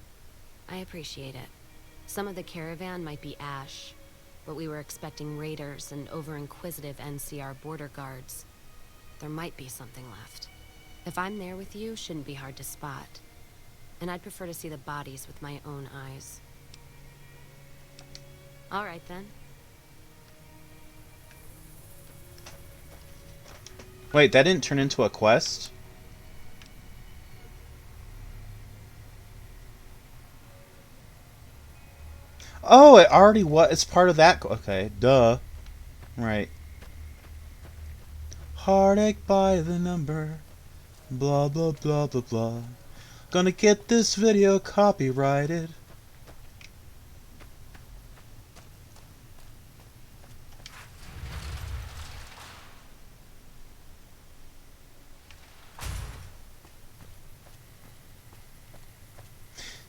I appreciate it. Some of the caravan might be ash, but we were expecting raiders and over-inquisitive NCR border guards. There might be something left. If I'm there with you, shouldn't be hard to spot. And I'd prefer to see the bodies with my own eyes. All right, then. Wait, that didn't turn into a quest? Oh, it already was. It's part of that. Okay, duh. Right. Heartache by the number. Blah, blah, blah, blah, blah. Gonna get this video copyrighted.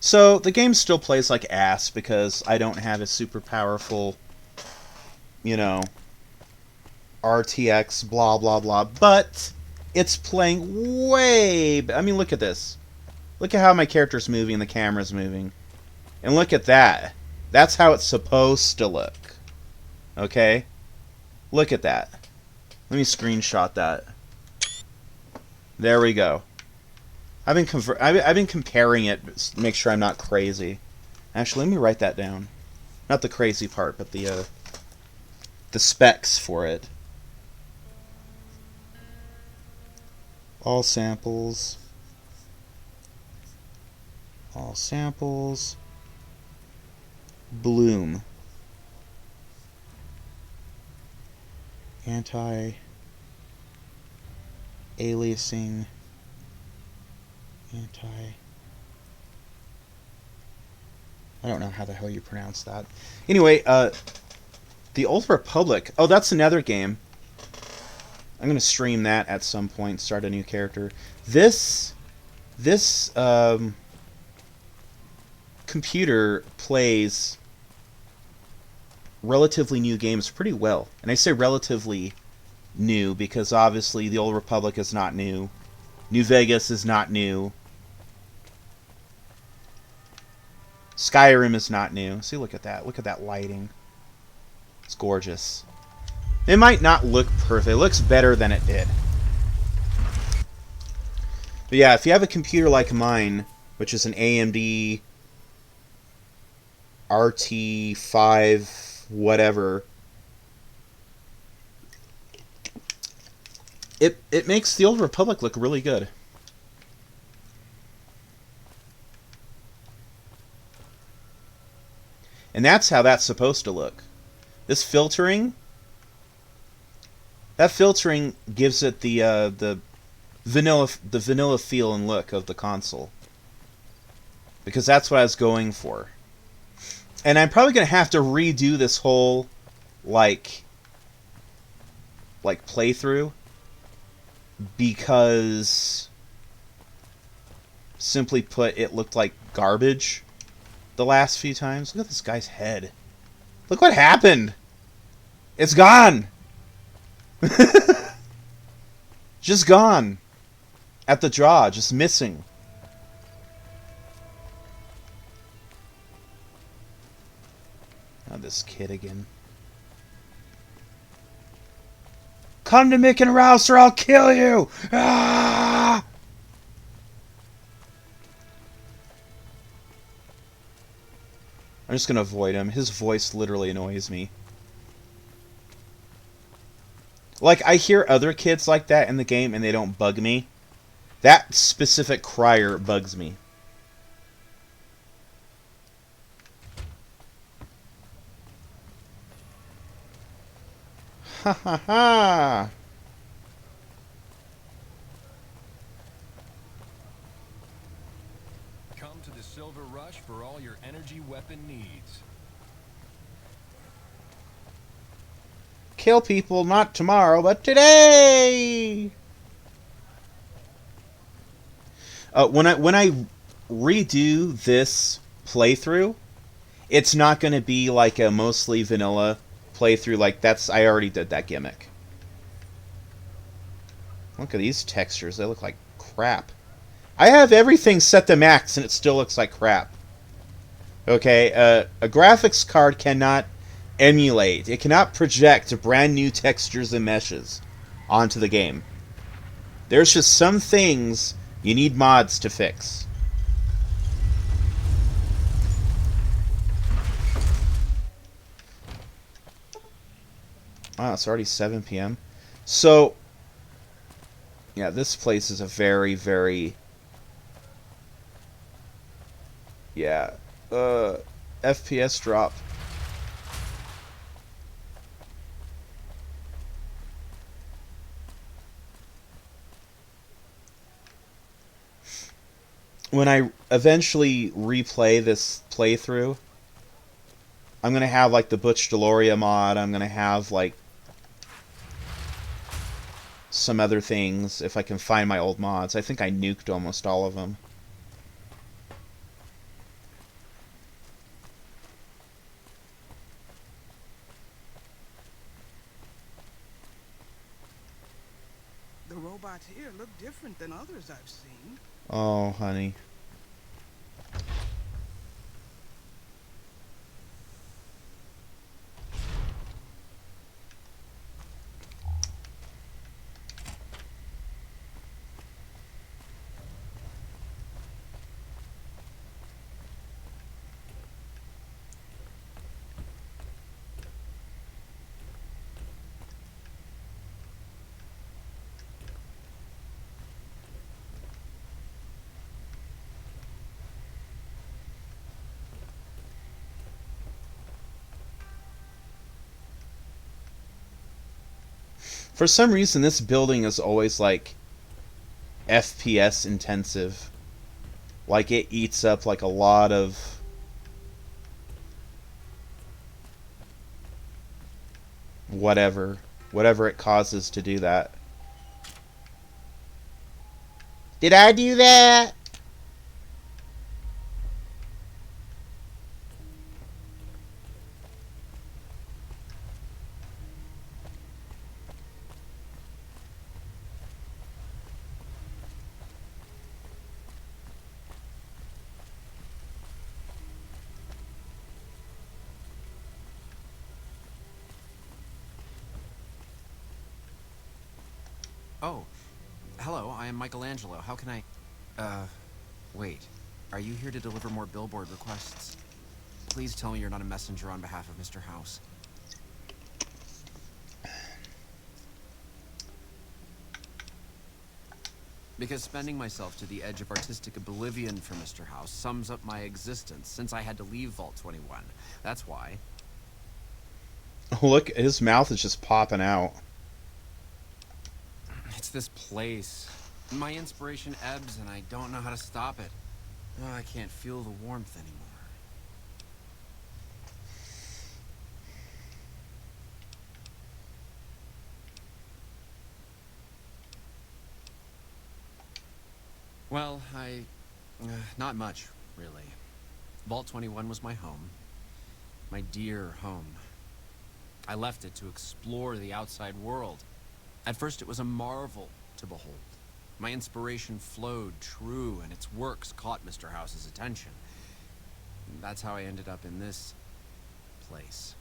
So, the game still plays like ass because I don't have a super powerful, you know, RTX blah blah blah, but it's playing way... I mean, look at this. Look at how my character's moving and the camera's moving. And look at that. That's how it's supposed to look. Okay? Look at that. Let me screenshot that. There we go. I've been comparing it to make sure I'm not crazy. Actually, let me write that down. Not the crazy part, but the the specs for it. All samples. All samples. Bloom. Anti-aliasing. I don't know how the hell you pronounce that. Anyway, the Old Republic. Oh, that's another game. I'm going to stream that at some point, start a new character. This computer plays relatively new games pretty well. And I say relatively new because obviously the Old Republic is not new. New Vegas is not new. Skyrim is not new. See, look at that. Look at that lighting. It's gorgeous. It might not look perfect. It looks better than it did. But yeah, if you have a computer like mine, which is an AMD RT5 whatever, it makes the Old Republic look really good. And that's how that's supposed to look. This filtering, that filtering gives it the vanilla feel and look of the console. Because that's what I was going for. And I'm probably going to have to redo this whole like playthrough because simply put it looked like garbage the last few times. Look at this guy's head. Look what happened. It's gone. Just gone. At the jaw, just missing. Oh, this kid again. Come to Mick and Rouse or I'll kill you! Ah! I'm just gonna avoid him. His voice literally annoys me. Like, I hear other kids like that in the game and they don't bug me. That specific crier bugs me. Ha ha ha! Come to the Silver Rush for all your energy weapon needs. Kill people not tomorrow, but today! When I redo this playthrough, it's not going to be like a mostly vanilla playthrough. Like I already did that gimmick. Look at these textures; they look like crap. I have everything set to max, and it still looks like crap. Okay, a graphics card cannot emulate. It cannot project brand new textures and meshes onto the game. There's just some things you need mods to fix. Wow, it's already 7 p.m. So, yeah, this place is a very, very... Yeah. FPS drop. When I eventually replay this playthrough, I'm going to have, like, the Butch Deloria mod. I'm going to have, like, some other things, if I can find my old mods. I think I nuked almost all of them. The robots here look different than others I've seen. Oh, honey. For some reason, this building is always like FPS intensive. Like it eats up like a lot of whatever it causes to do that. Did I do that? Oh, hello, I am Michelangelo. How can I... wait. Are you here to deliver more billboard requests? Please tell me you're not a messenger on behalf of Mr. House. Because spending myself to the edge of artistic oblivion for Mr. House sums up my existence since I had to leave Vault 21. That's why. Look, his mouth is just popping out. It's this place. My inspiration ebbs and I don't know how to stop it. Oh, I can't feel the warmth anymore. Well, not much, really. Vault 21 was my home. My dear home. I left it to explore the outside world. At first it was a marvel to behold. My inspiration flowed true, and its works caught Mr. House's attention. That's how I ended up in this place.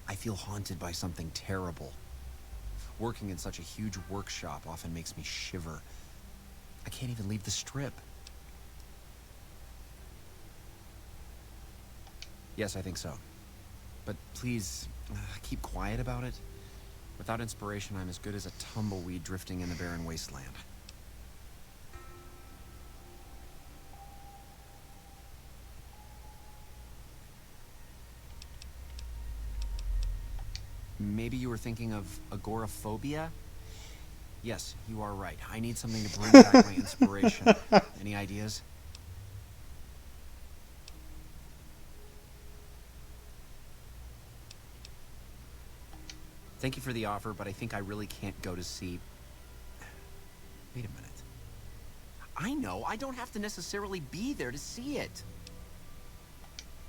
I feel haunted by something terrible. Working in such a huge workshop often makes me shiver. I can't even leave the strip. Yes, I think so. But please, keep quiet about it. Without inspiration, I'm as good as a tumbleweed drifting in the barren wasteland. Maybe you were thinking of agoraphobia? Yes, you are right. I need something to bring back my inspiration. Any ideas? Thank you for the offer, but I think I really can't go to see... Wait a minute. I know, I don't have to necessarily be there to see it.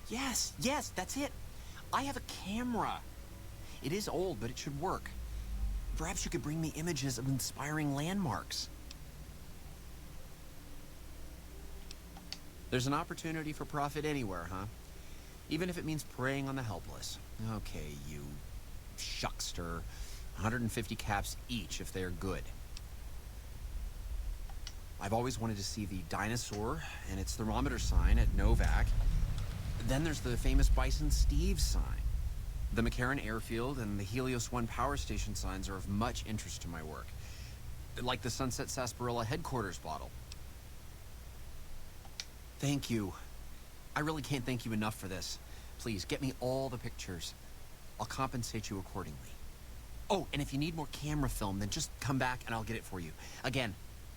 Yes, that's it. I have a camera. It is old, but it should work. Perhaps you could bring me images of inspiring landmarks. There's an opportunity for profit anywhere, huh? Even if it means preying on the helpless. Okay, you shuckster. 150 caps each if they're good. I've always wanted to see the dinosaur and its thermometer sign at Novak. Then there's the famous Bison Steve sign. The McCarran Airfield and the Helios 1 power station signs are of much interest to my work. Like the Sunset Sarsaparilla headquarters bottle. Thank you. I really can't thank you enough for this. Please, get me all the pictures. I'll compensate you accordingly. Oh, and if you need more camera film, then just come back and I'll get it for you. Again,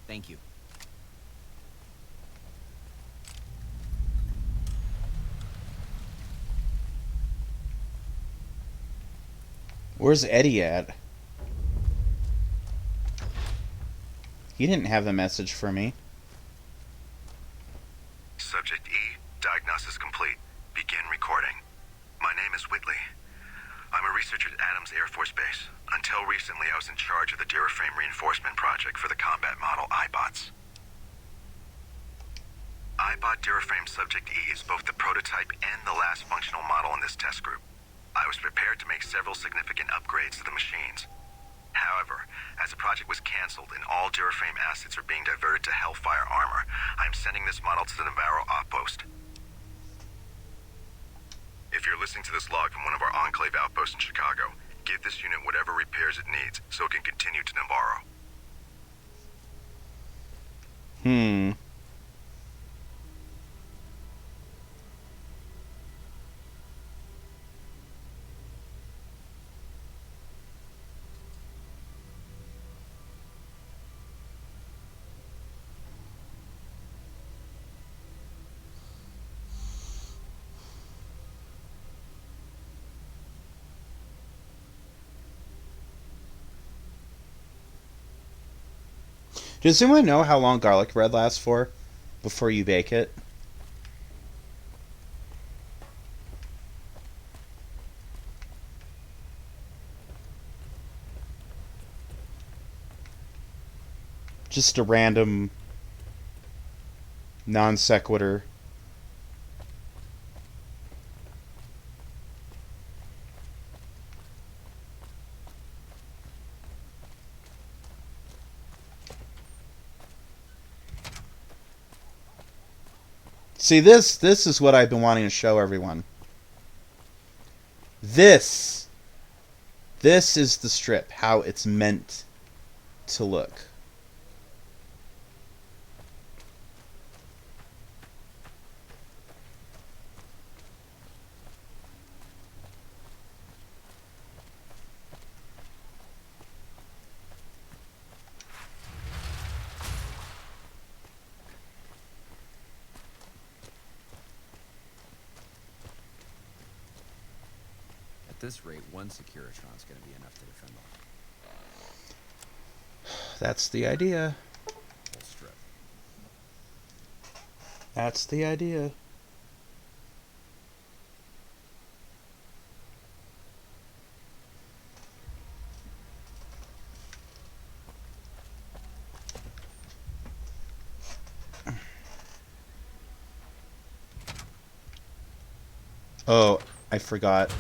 thank you. Where's Eddie at? He didn't have the message for me. Subject E, diagnosis complete. Begin recording. My name is Whitley. I'm a researcher at Adams Air Force Base. Until recently, I was in charge of the Duraframe reinforcement project for the combat model iBots. iBot Duraframe Subject E is both the prototype and the last functional model in this test group. I was prepared to make several significant upgrades to the machines. However, as the project was canceled and all Duraframe assets are being diverted to Hellfire armor, I am sending this model to the Navarro outpost. If you're listening to this log from one of our Enclave outposts in Chicago, give this unit whatever repairs it needs so it can continue to Navarro. Does anyone know how long garlic bread lasts for before you bake it? Just a random non sequitur. See, this is what I've been wanting to show everyone. This is the strip, how it's meant to look. At this rate, one Securitron's going to be enough to defend the That's the idea. whole strip. That's the idea. Oh, I forgot.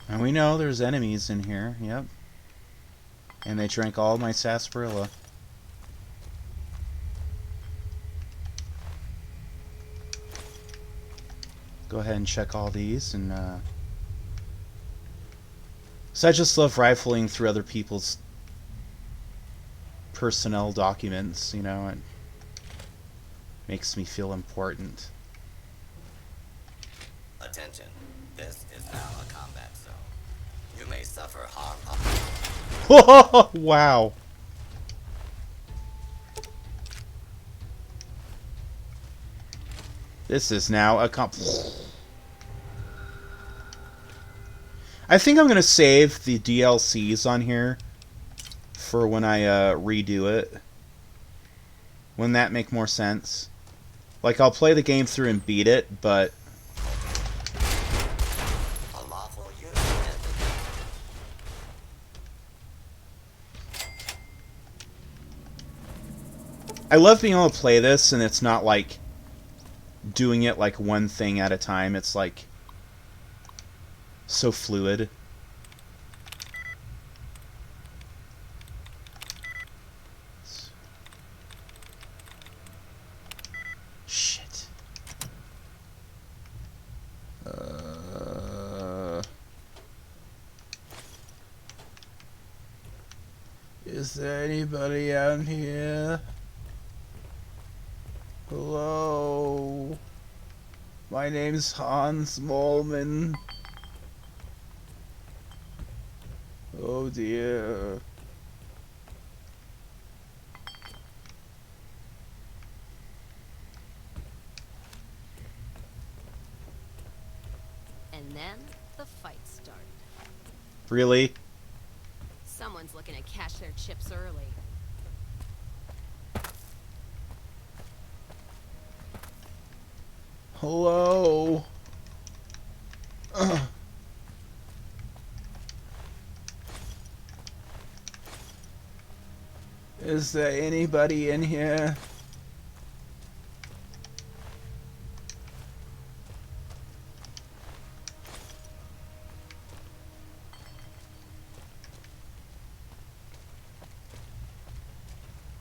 And we know there's enemies in here, yep. And they drank all my sarsaparilla. Go ahead and check all these, and so I just love rifling through other people's personnel documents, you know, it makes me feel important. Attention. This is now a combat zone. You may suffer harm up. Wow. This is now a I think I'm gonna save the DLCs on here for when I redo it. Wouldn't that make more sense? Like, I'll play the game through and beat it, but A lawful unit has been I love being able to play this, and it's not like doing it like one thing at a time. It's like so fluid. Shit. Is there anybody out here? Hello? My name's Hans Molman. Oh dear. And then the fight started. Really? Someone's looking to cash their chips early. Hello? Is there anybody in here?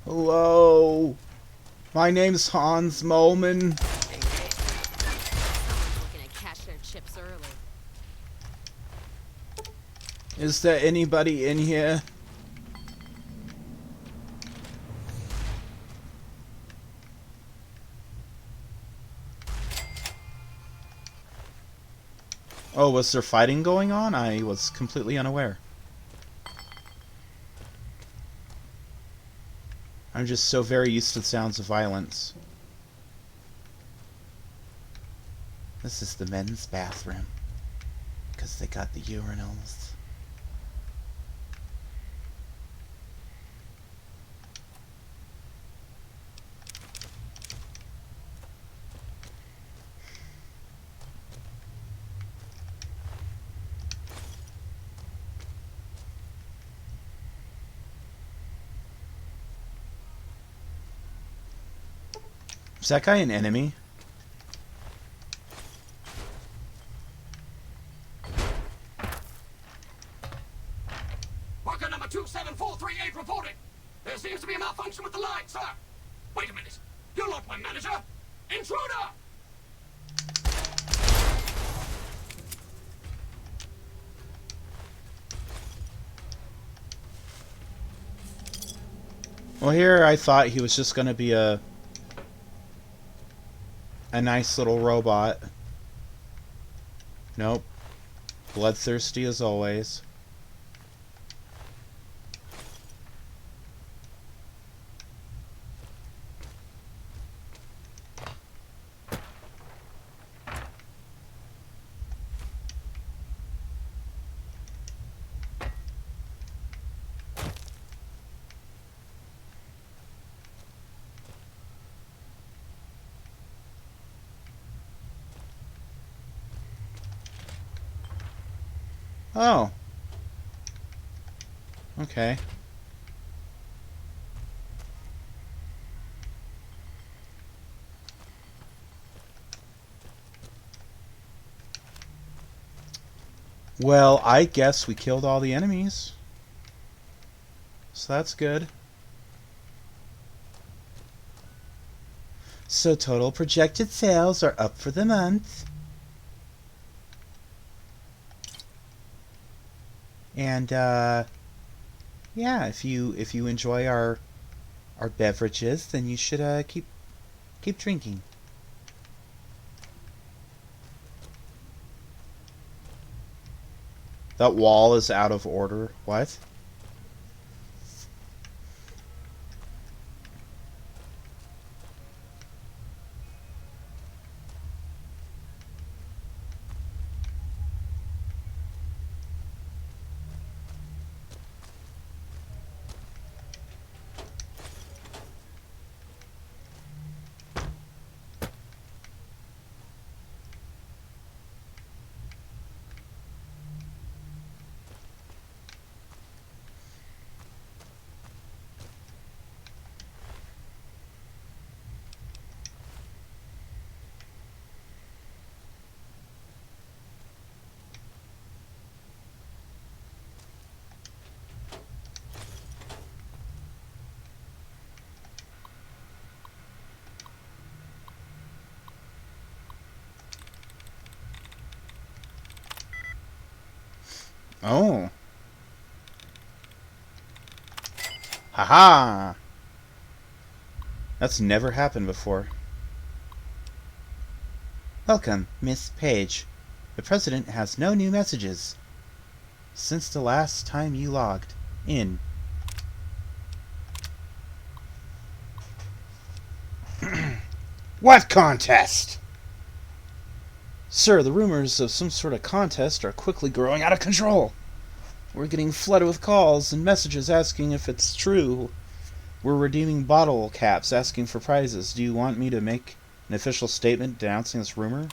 Hello? My name's Hans Molman. Someone's looking to cash their chips early. Is there anybody in here? Oh, was there fighting going on? I was completely unaware. I'm just so very used to the sounds of violence. This is the men's bathroom. Because they got the urinals. Is that guy an enemy? Worker number 27438 reporting. There seems to be a malfunction with the line, sir. Wait a minute. You're not my manager. Intruder! Well, here I thought he was just going to be a nice little robot. Nope. Bloodthirsty as always. Oh. Okay. Well, I guess we killed all the enemies. So that's good. So total projected sales are up for the month. And yeah, if you enjoy our beverages, then you should keep drinking. That wall is out of order. What? Oh. Haha! That's never happened before. Welcome, Miss Page. The President has no new messages since the last time you logged in. What contest? Sir, the rumors of some sort of contest are quickly growing out of control. We're getting flooded with calls and messages asking if it's true. We're redeeming bottle caps asking for prizes. Do you want me to make An official statement denouncing this rumor?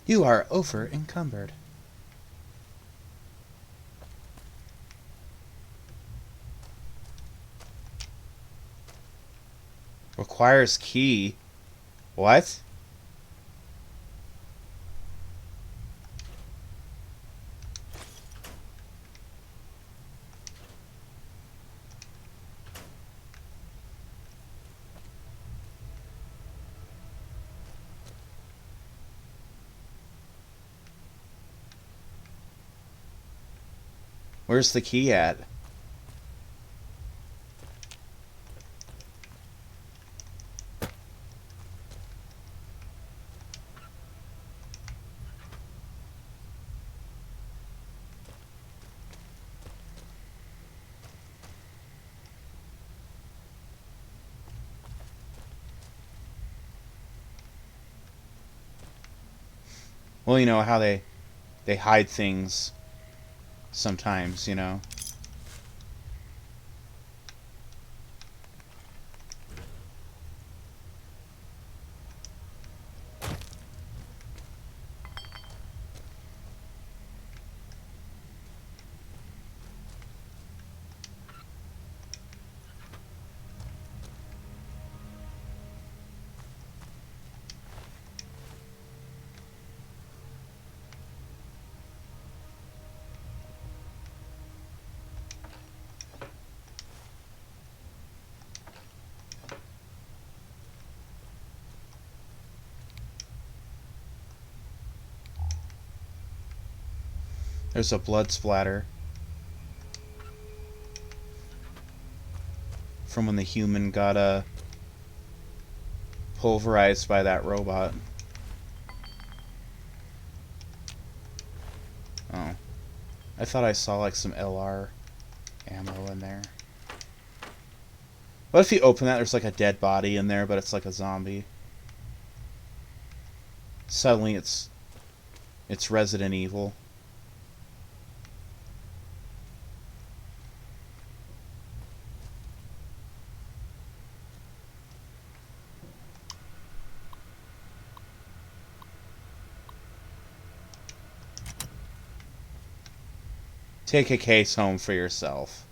You are over encumbered. Requires key. What? Where's the key at? Well, you know how they hide things sometimes, you know. There's a blood splatter from when the human got pulverized by that robot. Oh. I thought I saw like some LR ammo in there. What if you open that, there's like a dead body in there, but it's like a zombie? Suddenly it's Resident Evil. Take a case home for yourself.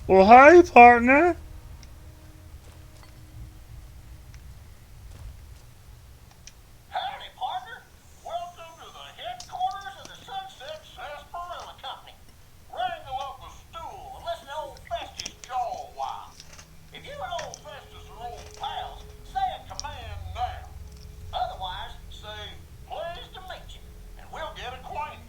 Well, hi, partner. Howdy, partner. Welcome to the headquarters of the Sunset Sarsaparilla Company. Wrangle up a stool and listen to old Festus jaw a while. If you and old Festus are old pals, say a command now. Otherwise, say, pleased to meet you, and we'll get acquainted.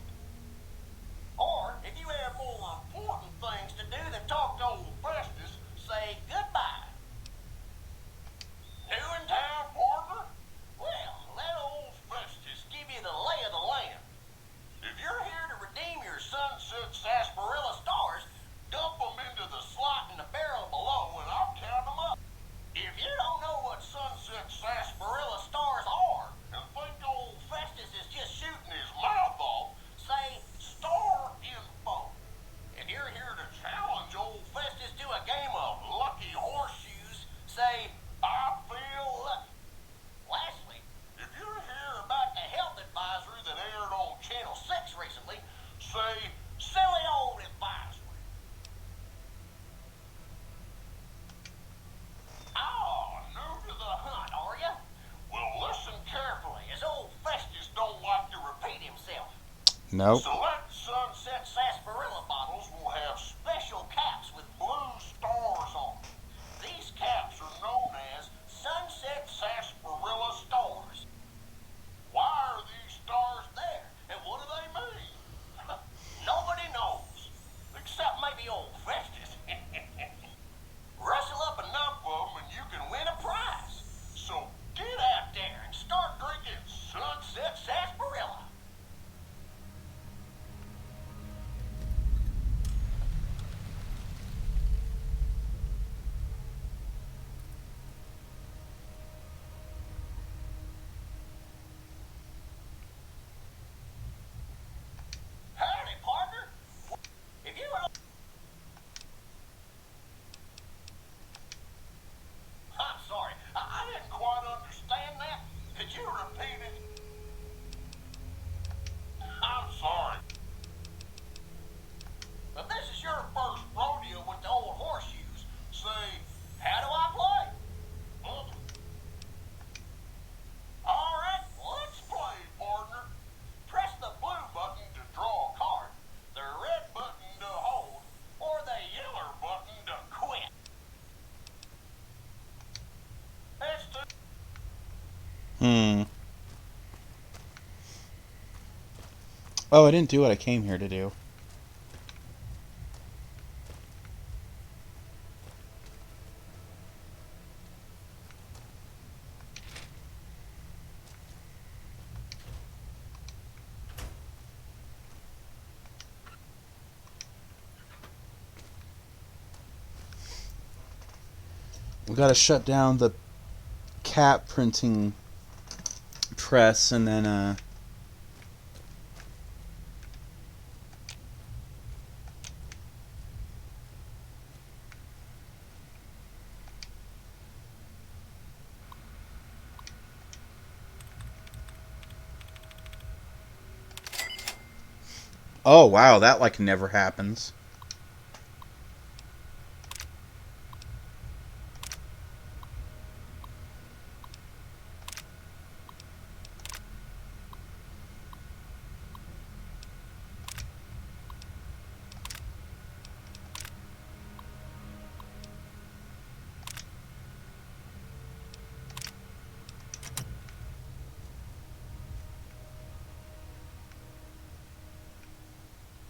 Nope. Select Sunset Sarsaparilla bottles will have special caps with blue stars on them. These caps are known as Sunset Sarsaparilla stars. Why are these stars there, and what do they mean? Nobody knows, except maybe old Festus. Rustle up enough of them and you can win a prize. So get out there and start drinking Sunset Sarsaparilla. Howdy, partner. If you were... I'm sorry, I didn't quite understand that. Could you repeat it? I'm sorry. If this is your first rodeo with the old horseshoes, say, how do I play? Hmm? All right, let's play, partner. Press the blue button to draw a card, the red button to hold, or the yellow button to quit. It's the... Oh, I didn't do what I came here to do. We gotta shut down the cap printing press and then oh wow, that like never happens.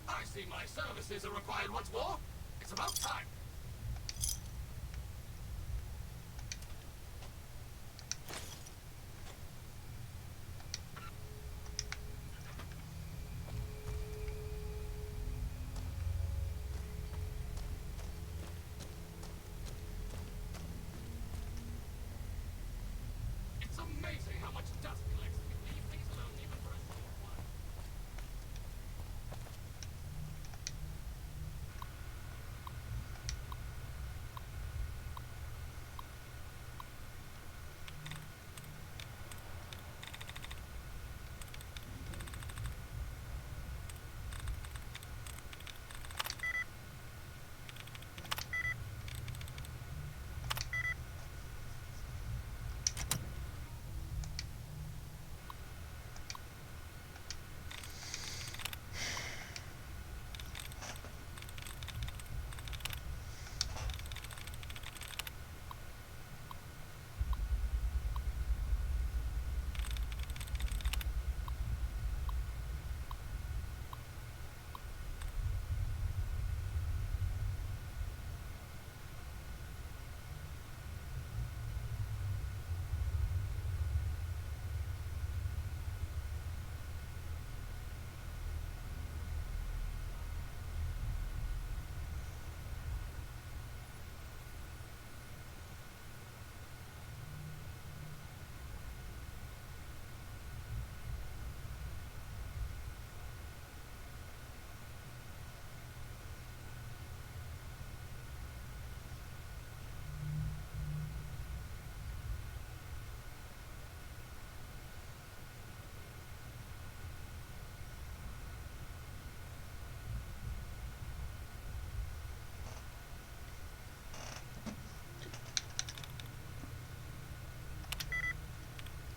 I see my services are required once more. It's about time. It's amazing how much dust collects if you leave things alone even for a short while.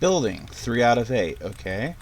Building 3 out of 8. Okay.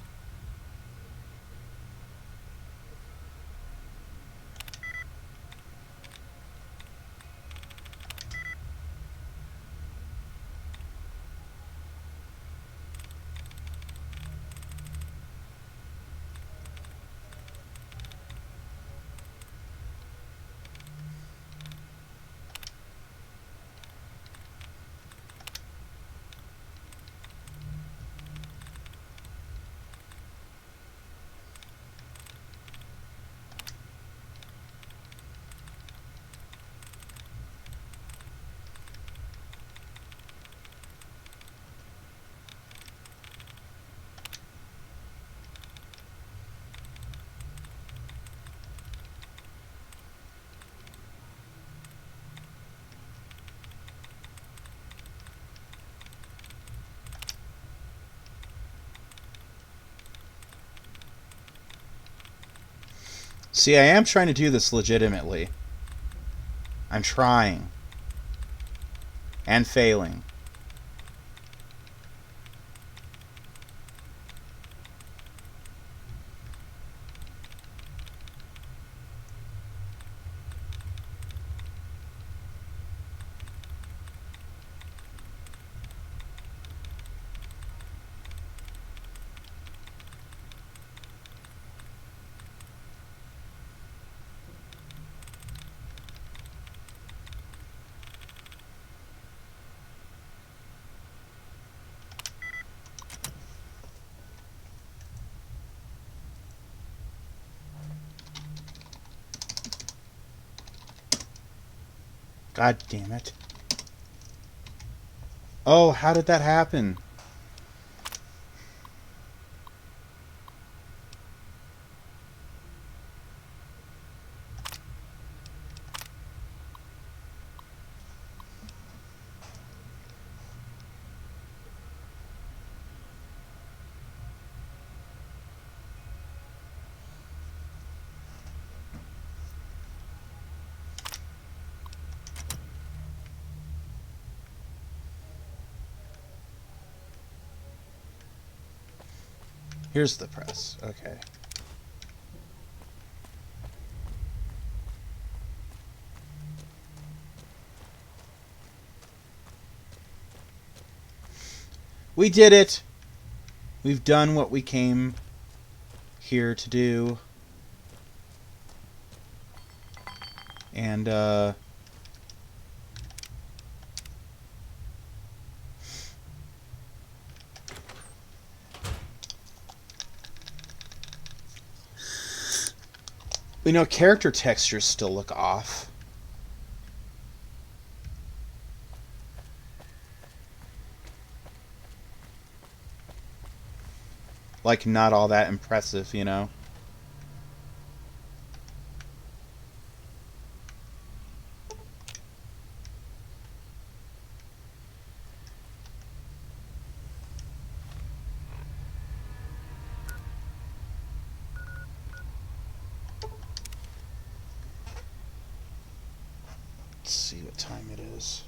See, I am trying to do this legitimately. I'm trying. And failing. God damn it. Oh, how did that happen? Here's the press. Okay. We did it! We've done what we came here to do. And, we know character textures still look off. Like, not all that impressive, you know? Let's see what time it is.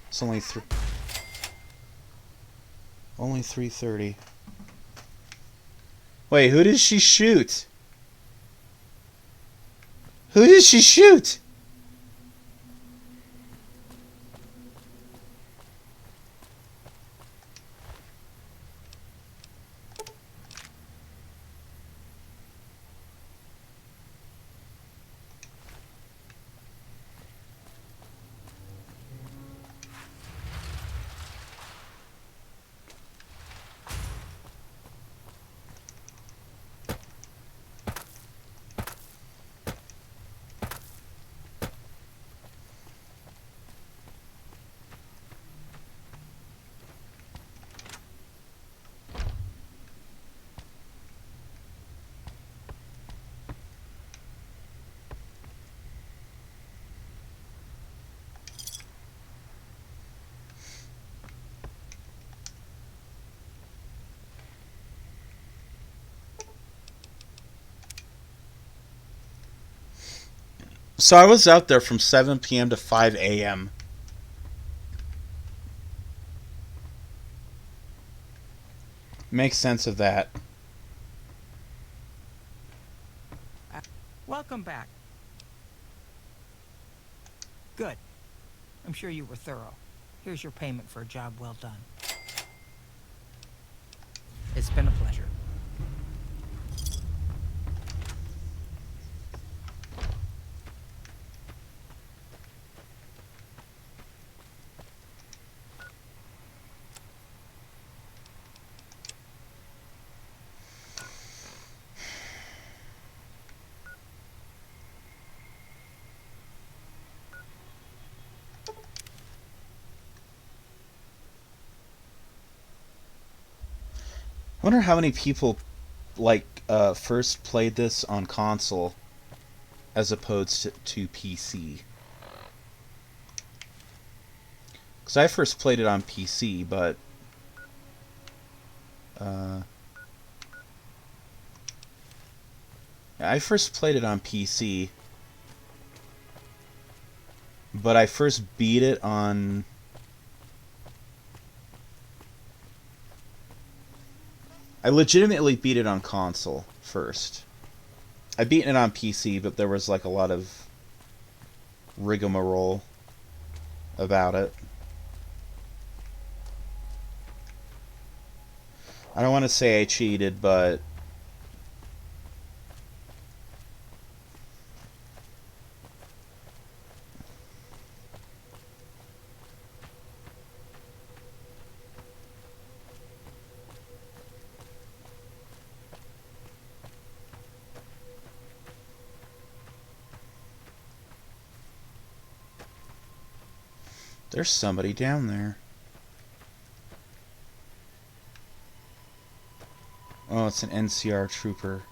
It's only 3:30. Wait, who did she shoot? Who did she shoot? So I was out there from 7 p.m. to 5 a.m. Make sense of that. Welcome back. Good. I'm sure you were thorough. Here's your payment for a job well done. It's been a pleasure. I wonder how many people first played this on console as opposed to PC. Because I first played it on PC, but I first played it on PC, but I first beat it on... I legitimately beat it on console first. I beat it on PC, but there was like a lot of rigmarole about it. I don't want to say I cheated, but there's somebody down there. Oh, it's an NCR trooper.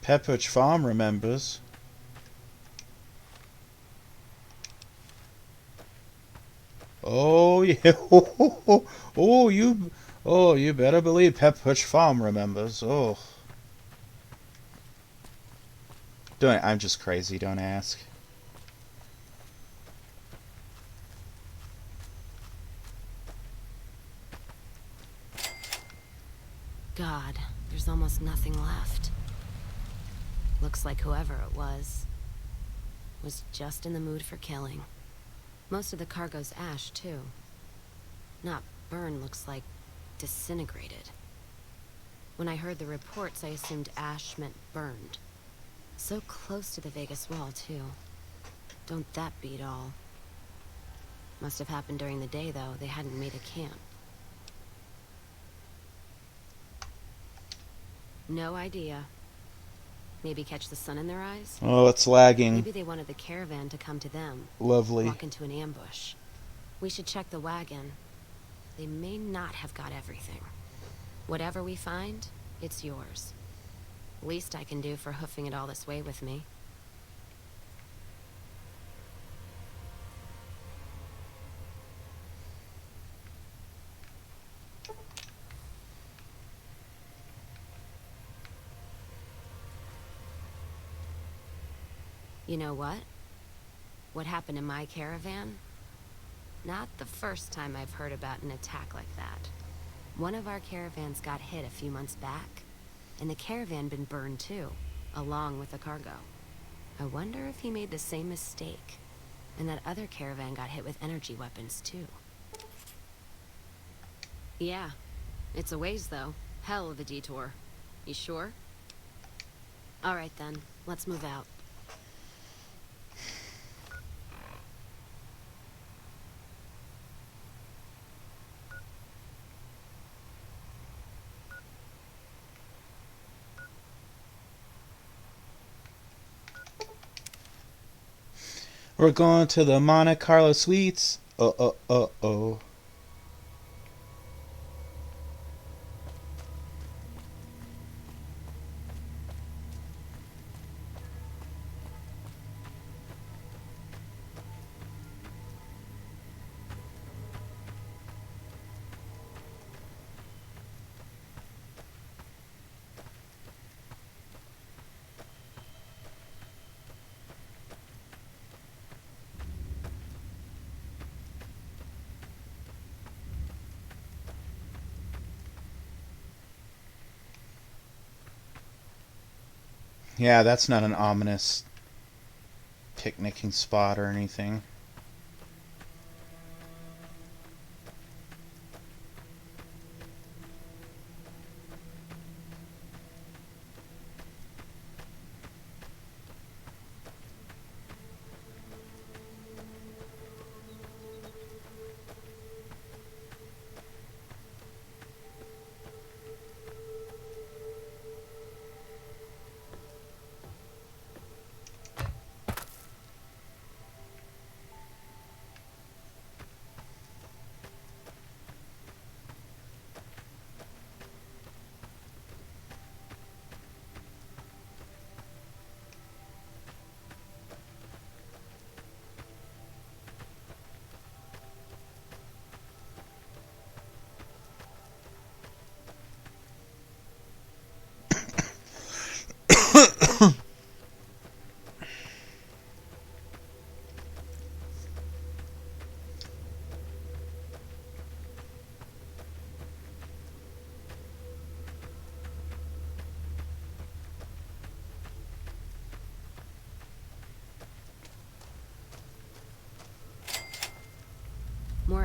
Pepperidge Farm remembers. Oh yeah. You better believe Pepperidge Farm remembers. Oh. I'm just crazy, don't ask. God, there's almost nothing left. Looks like whoever it was just in the mood for killing. Most of the cargo's ash, too. Not burned, looks like disintegrated. When I heard the reports, I assumed ash meant burned. So close to the Vegas wall, too. Don't that beat all? Must have happened during the day, though. They hadn't made a camp. No idea. Maybe catch the sun in their eyes? Oh, it's lagging. Maybe they wanted the caravan to come to them. Lovely. Walk into an ambush. We should check the wagon. They may not have got everything. Whatever we find, it's yours. Least I can do for hoofing it all this way with me. You know what? What happened in my caravan? Not the first time I've heard about an attack like that. One of our caravans got hit a few months back, and the caravan been burned too, along with the cargo. I wonder if he made the same mistake, and that other caravan got hit with energy weapons too. Yeah, it's a ways though. Hell of a detour. You sure? All right then, let's move out. We're going to the Monte Carlo Suites. Oh. Yeah, that's not an ominous picnicking spot or anything.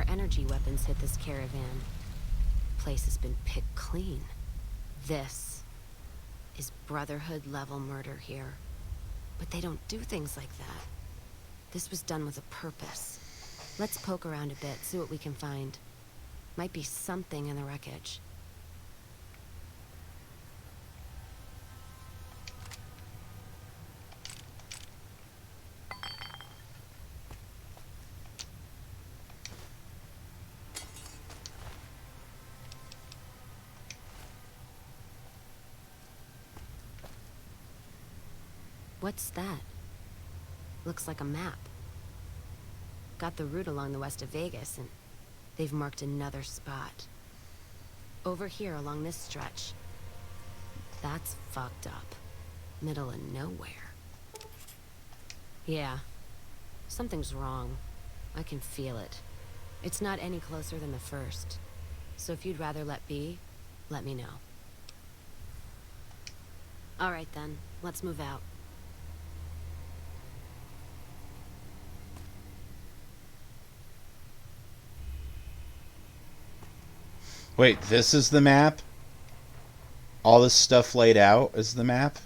energy weapons hit this caravan. Place has been picked clean. This is Brotherhood-level murder here. But they don't do things like that. This was done with a purpose. Let's poke around a bit, see what we can find. Might be something in the wreckage. What's that? Looks like a map. Got the route along the west of Vegas, and they've marked another spot. Over here along this stretch. That's fucked up. Middle of nowhere. Yeah. Something's wrong. I can feel it. It's not any closer than the first. So if you'd rather let be, let me know. Alright then, let's move out. Wait, this is the map? All this stuff laid out is the map?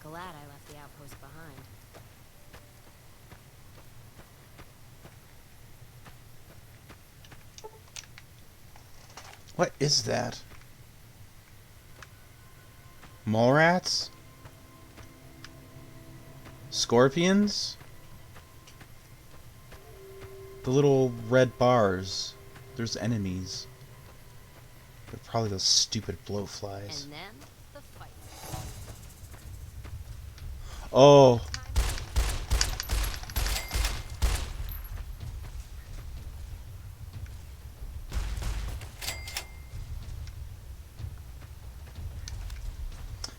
Glad I left the outpost behind. What is that? Mole rats? Scorpions? The little red bars. There's enemies. They're probably those stupid blowflies. And then the fight. Oh.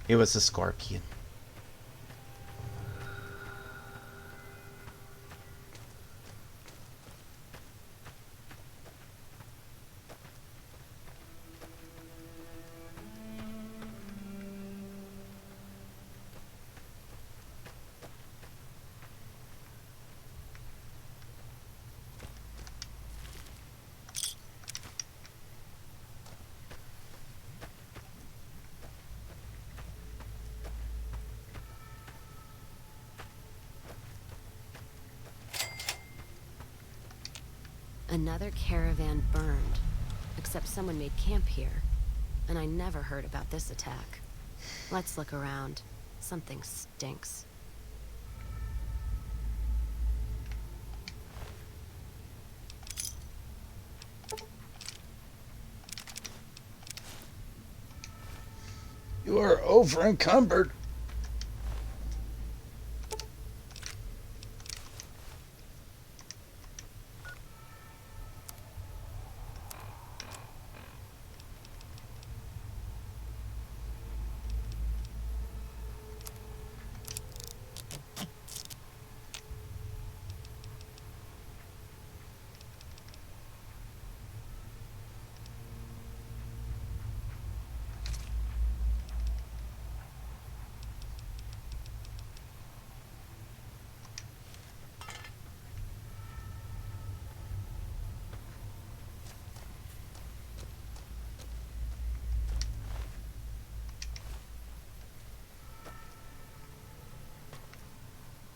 It was a scorpion. Another caravan burned, except someone made camp here, and I never heard about this attack. Let's look around. Something stinks. You are over encumbered.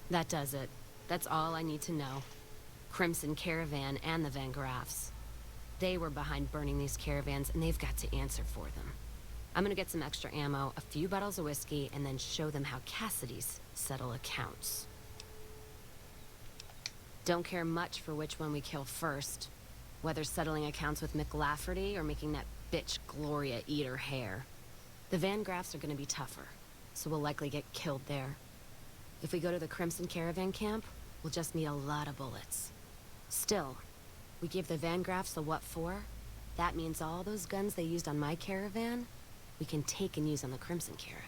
That does it. That's all I need to know. Crimson Caravan and the Van Graffs. They were behind burning these caravans, and they've got to answer for them. I'm gonna get some extra ammo, a few bottles of whiskey, and then show them how Cassidy's settle accounts. Don't care much for which one we kill first. Whether settling accounts with McLafferty or making that bitch Gloria eat her hair. The Van Graffs are gonna be tougher, so we'll likely get killed there. If we go to the Crimson Caravan camp, we'll just need a lot of bullets. Still, we give the Van Graffs the what for? That means all those guns they used on my caravan, we can take and use on the Crimson Caravan.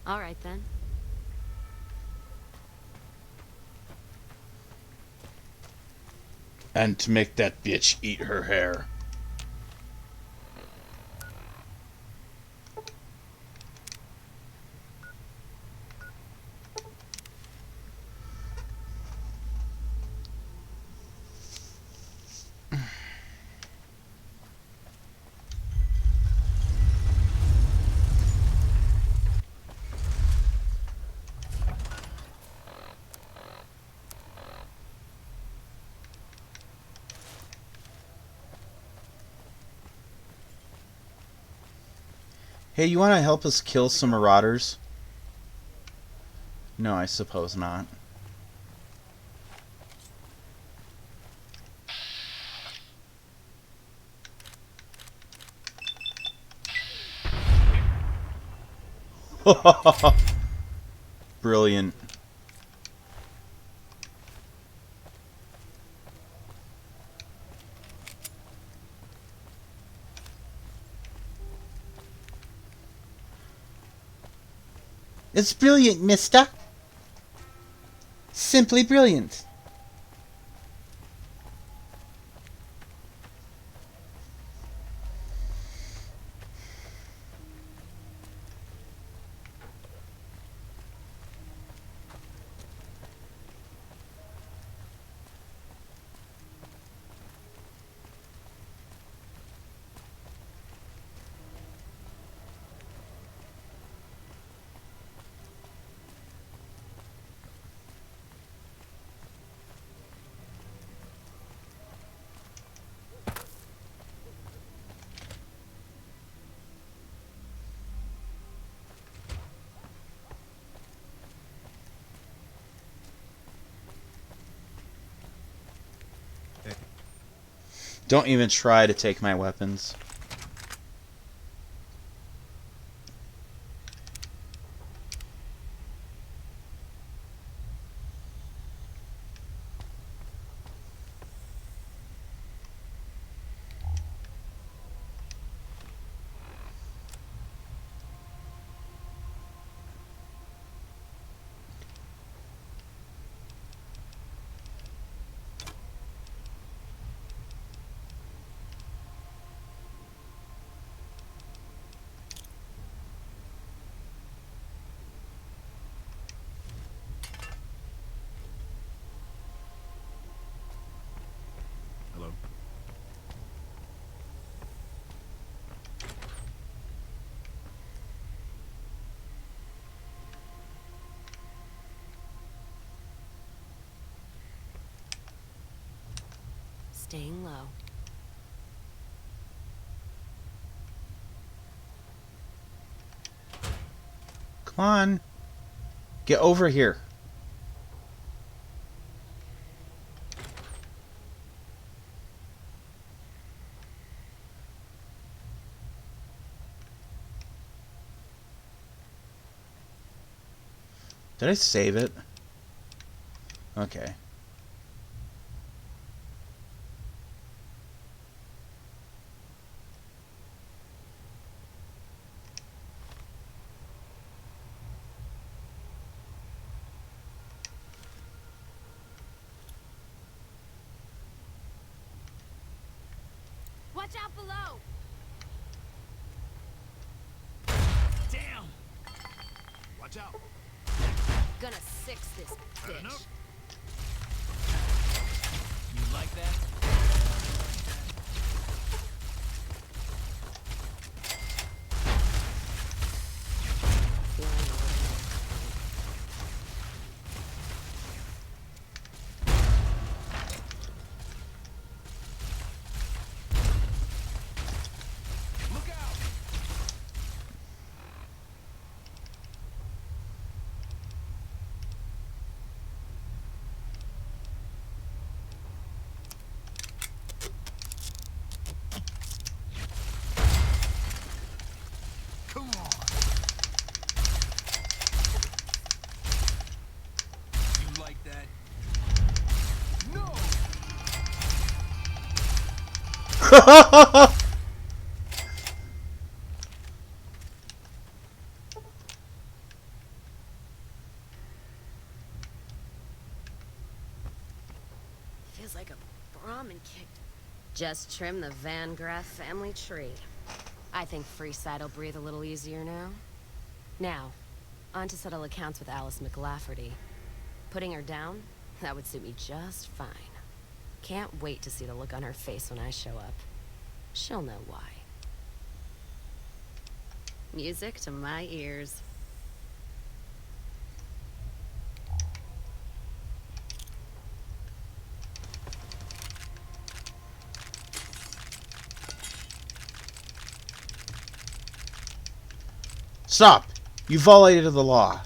All right, then. And to make that bitch eat her hair. Hey, you want to help us kill some marauders? No, I suppose not. Brilliant. It's brilliant, mister. Simply brilliant. Don't even try to take my weapons. Hello. Staying low. Come on. Get over here. Did I save it? Okay. Watch out below! Damn! Watch out. Gonna six this bitch. You like that? Feels like a Brahmin kicked. Just trim the Van Graff family tree. I think Freeside'll breathe a little easier now. Now, on to settle accounts with Alice McLafferty. Putting her down? That would suit me just fine. Can't wait to see the look on her face when I show up. She'll know why. Music to my ears. Stop! You violated the law.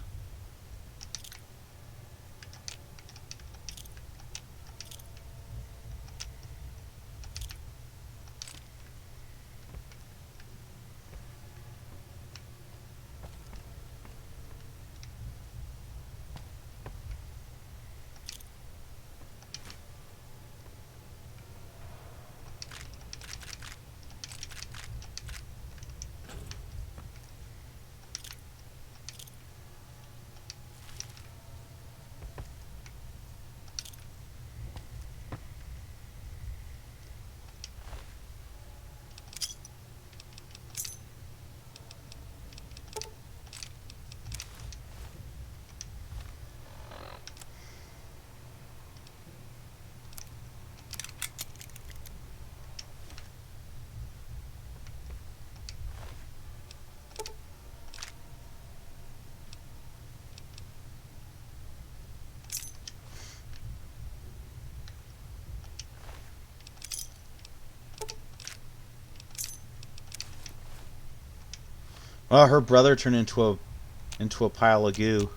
Oh, her brother turned into a pile of goo.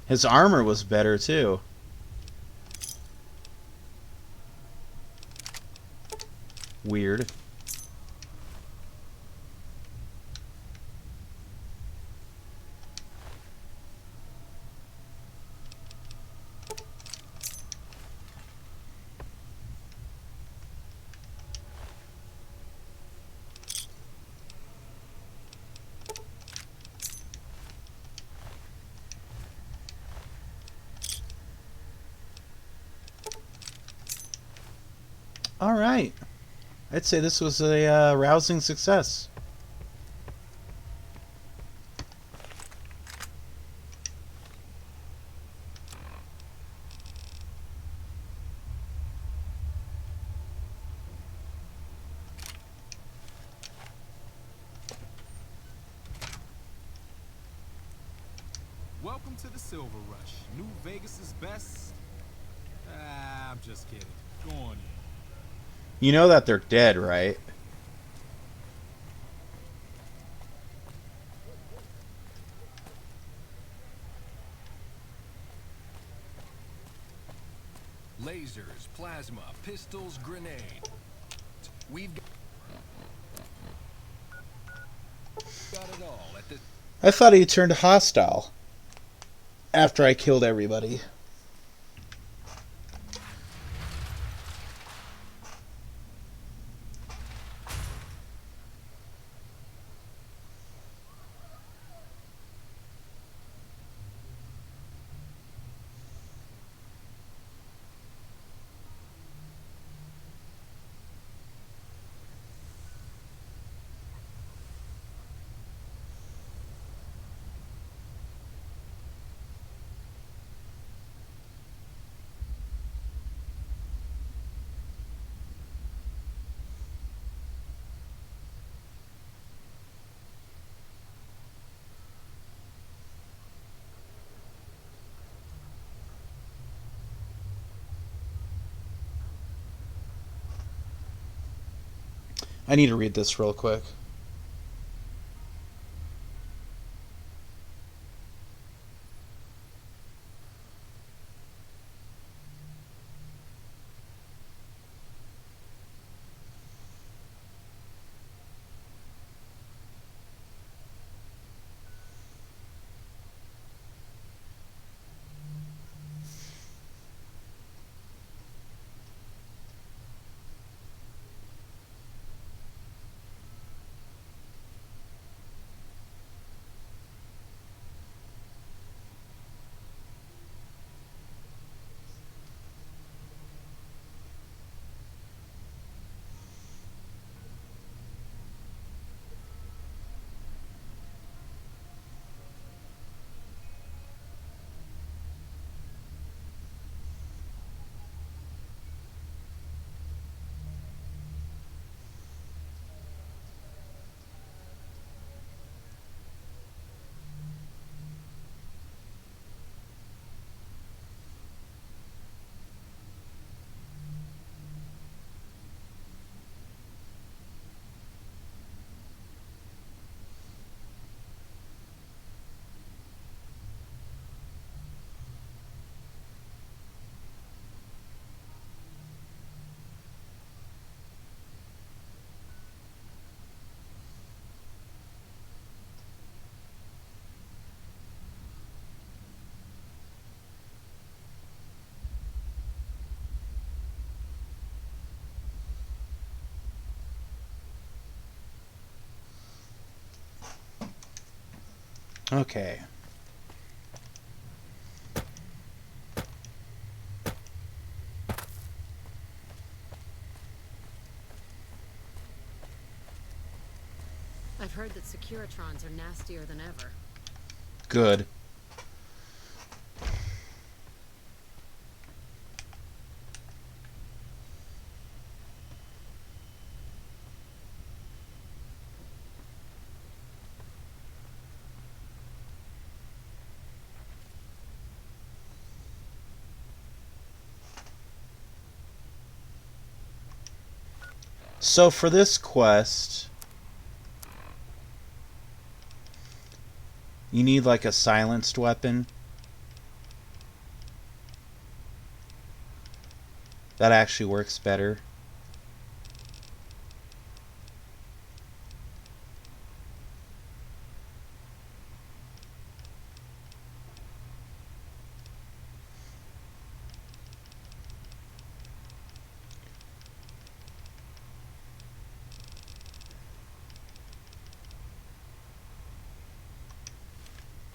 His armor was better too. Weird. All right. I'd say this was a rousing success. Welcome to the Silver Rush. New Vegas's best. I'm just kidding. Go on in. You know that they're dead, right? Lasers, plasma, pistols, grenade. We've got it all at the... I thought he turned hostile after I killed everybody. I need to read this real quick. Okay. I've heard that Securitrons are nastier than ever. Good. So for this quest, you need like a silenced weapon. That actually works better.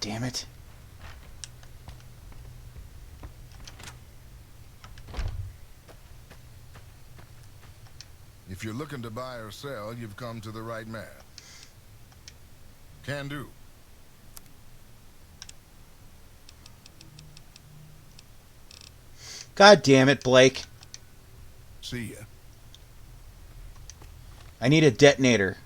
Damn it. If you're looking to buy or sell, you've come to the right man. Can do. God damn it, Blake. See ya. I need a detonator.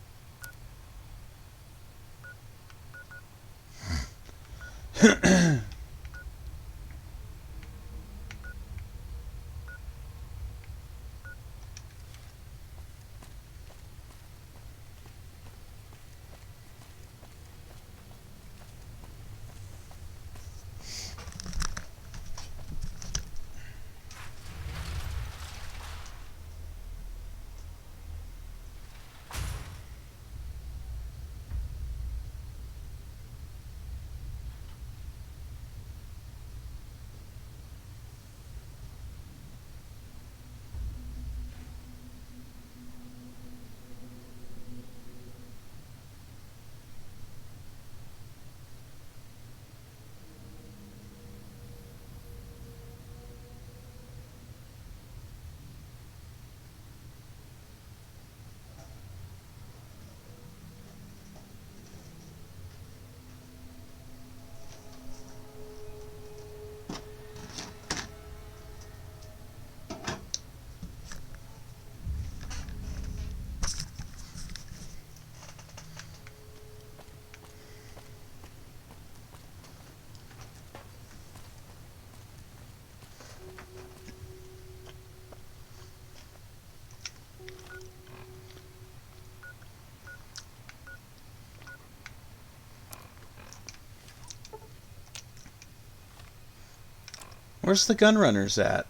Where's the gun runners at?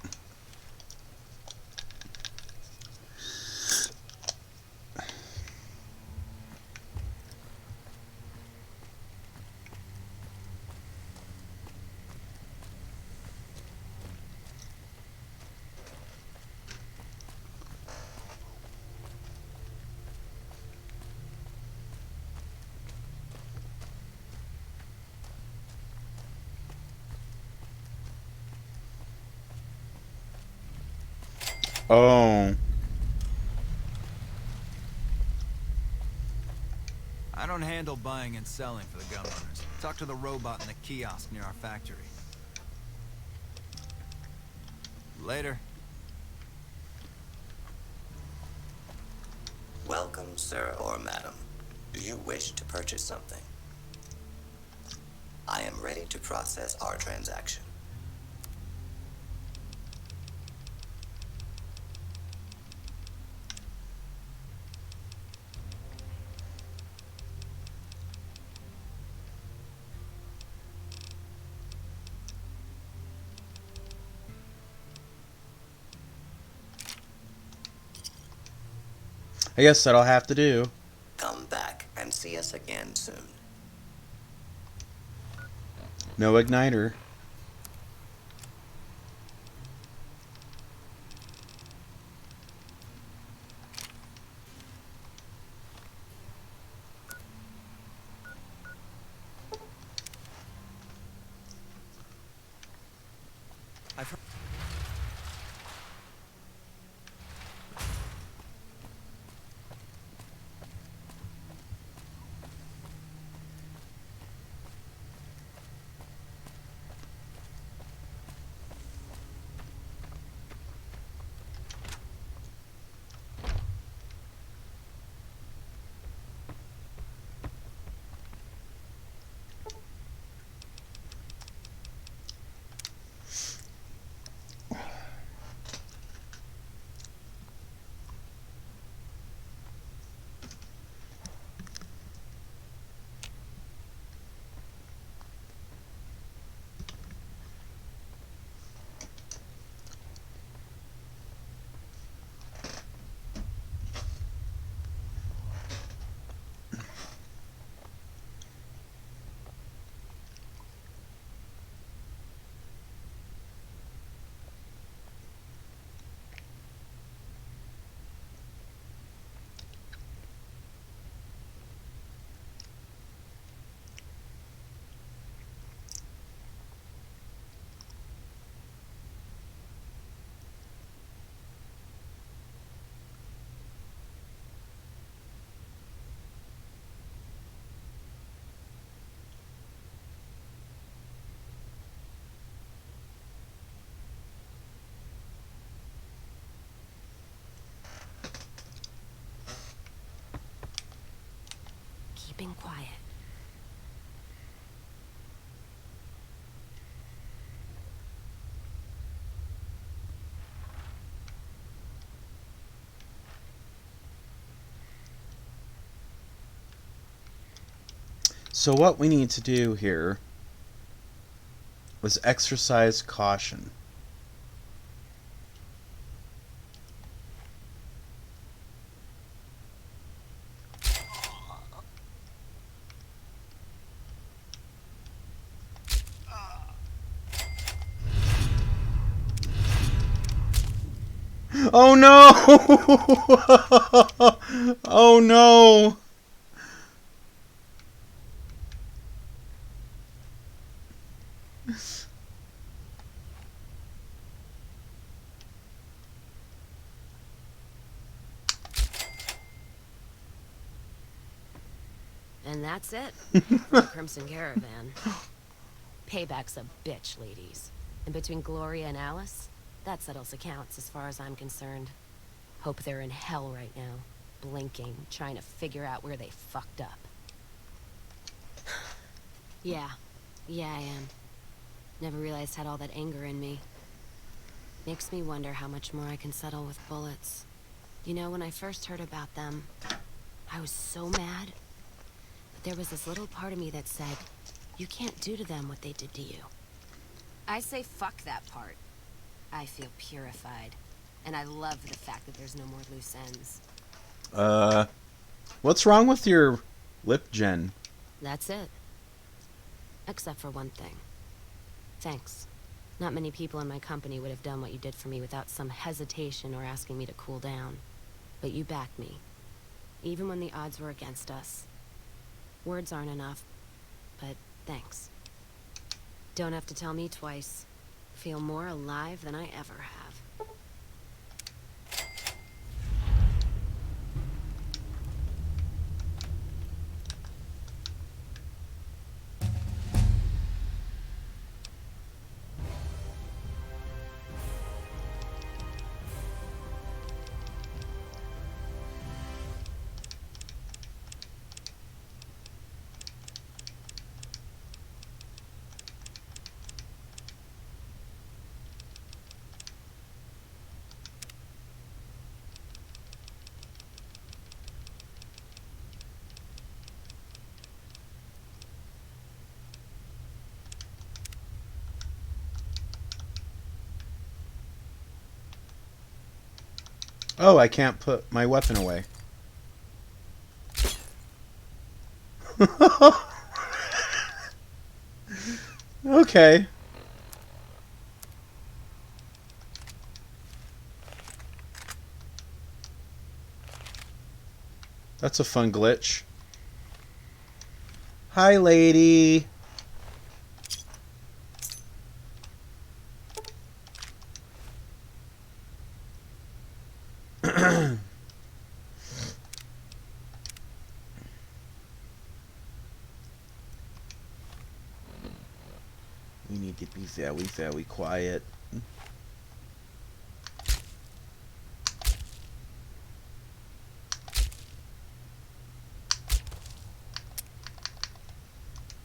Oh. I don't handle buying and selling for the gun runners. Talk to the robot in the kiosk near our factory. Later. Welcome, sir or madam. Do you wish to purchase something? I am ready to process our transaction. I guess that'll have to do. Come back and see us again soon. No igniter. keeping quiet. So what we need to do here is exercise caution. Oh no! Oh no! And that's it for the Crimson Caravan. Payback's a bitch, ladies. And between Gloria and Alice, that settles accounts as far as I'm concerned. Hope they're in hell right now, blinking, trying to figure out where they fucked up. Yeah, I am. Never realized I had all that anger in me. Makes me wonder how much more I can settle with bullets. You know, when I first heard about them, I was so mad. But there was this little part of me that said, you can't do to them what they did to you. I say fuck that part. I feel purified. And I love the fact that there's no more loose ends. What's wrong with your lip gen? That's it. Except for one thing. Thanks. Not many people in my company would have done what you did for me without some hesitation or asking me to cool down. But you backed me. Even when the odds were against us. Words aren't enough, but thanks. Don't have to tell me twice. Feel more alive than I ever have. Oh, I can't put my weapon away. Okay. That's a fun glitch. Hi, lady. We need to be very quiet.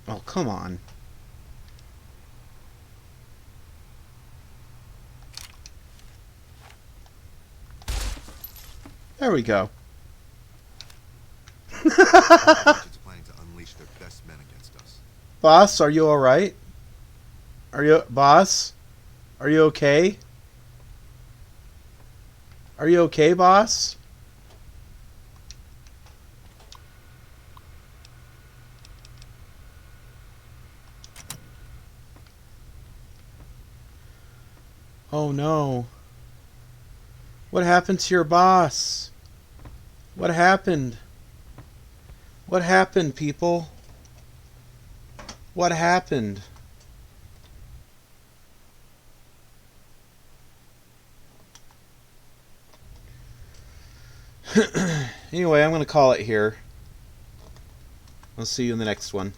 Oh, come on. There we go. Planning to unleash their best men against us. Boss, are you alright? Boss? Are you okay? Are you okay, boss? Oh no. What happened to your boss? What happened? What happened, people? What happened? Anyway, I'm going to call it here. I'll see you in the next one.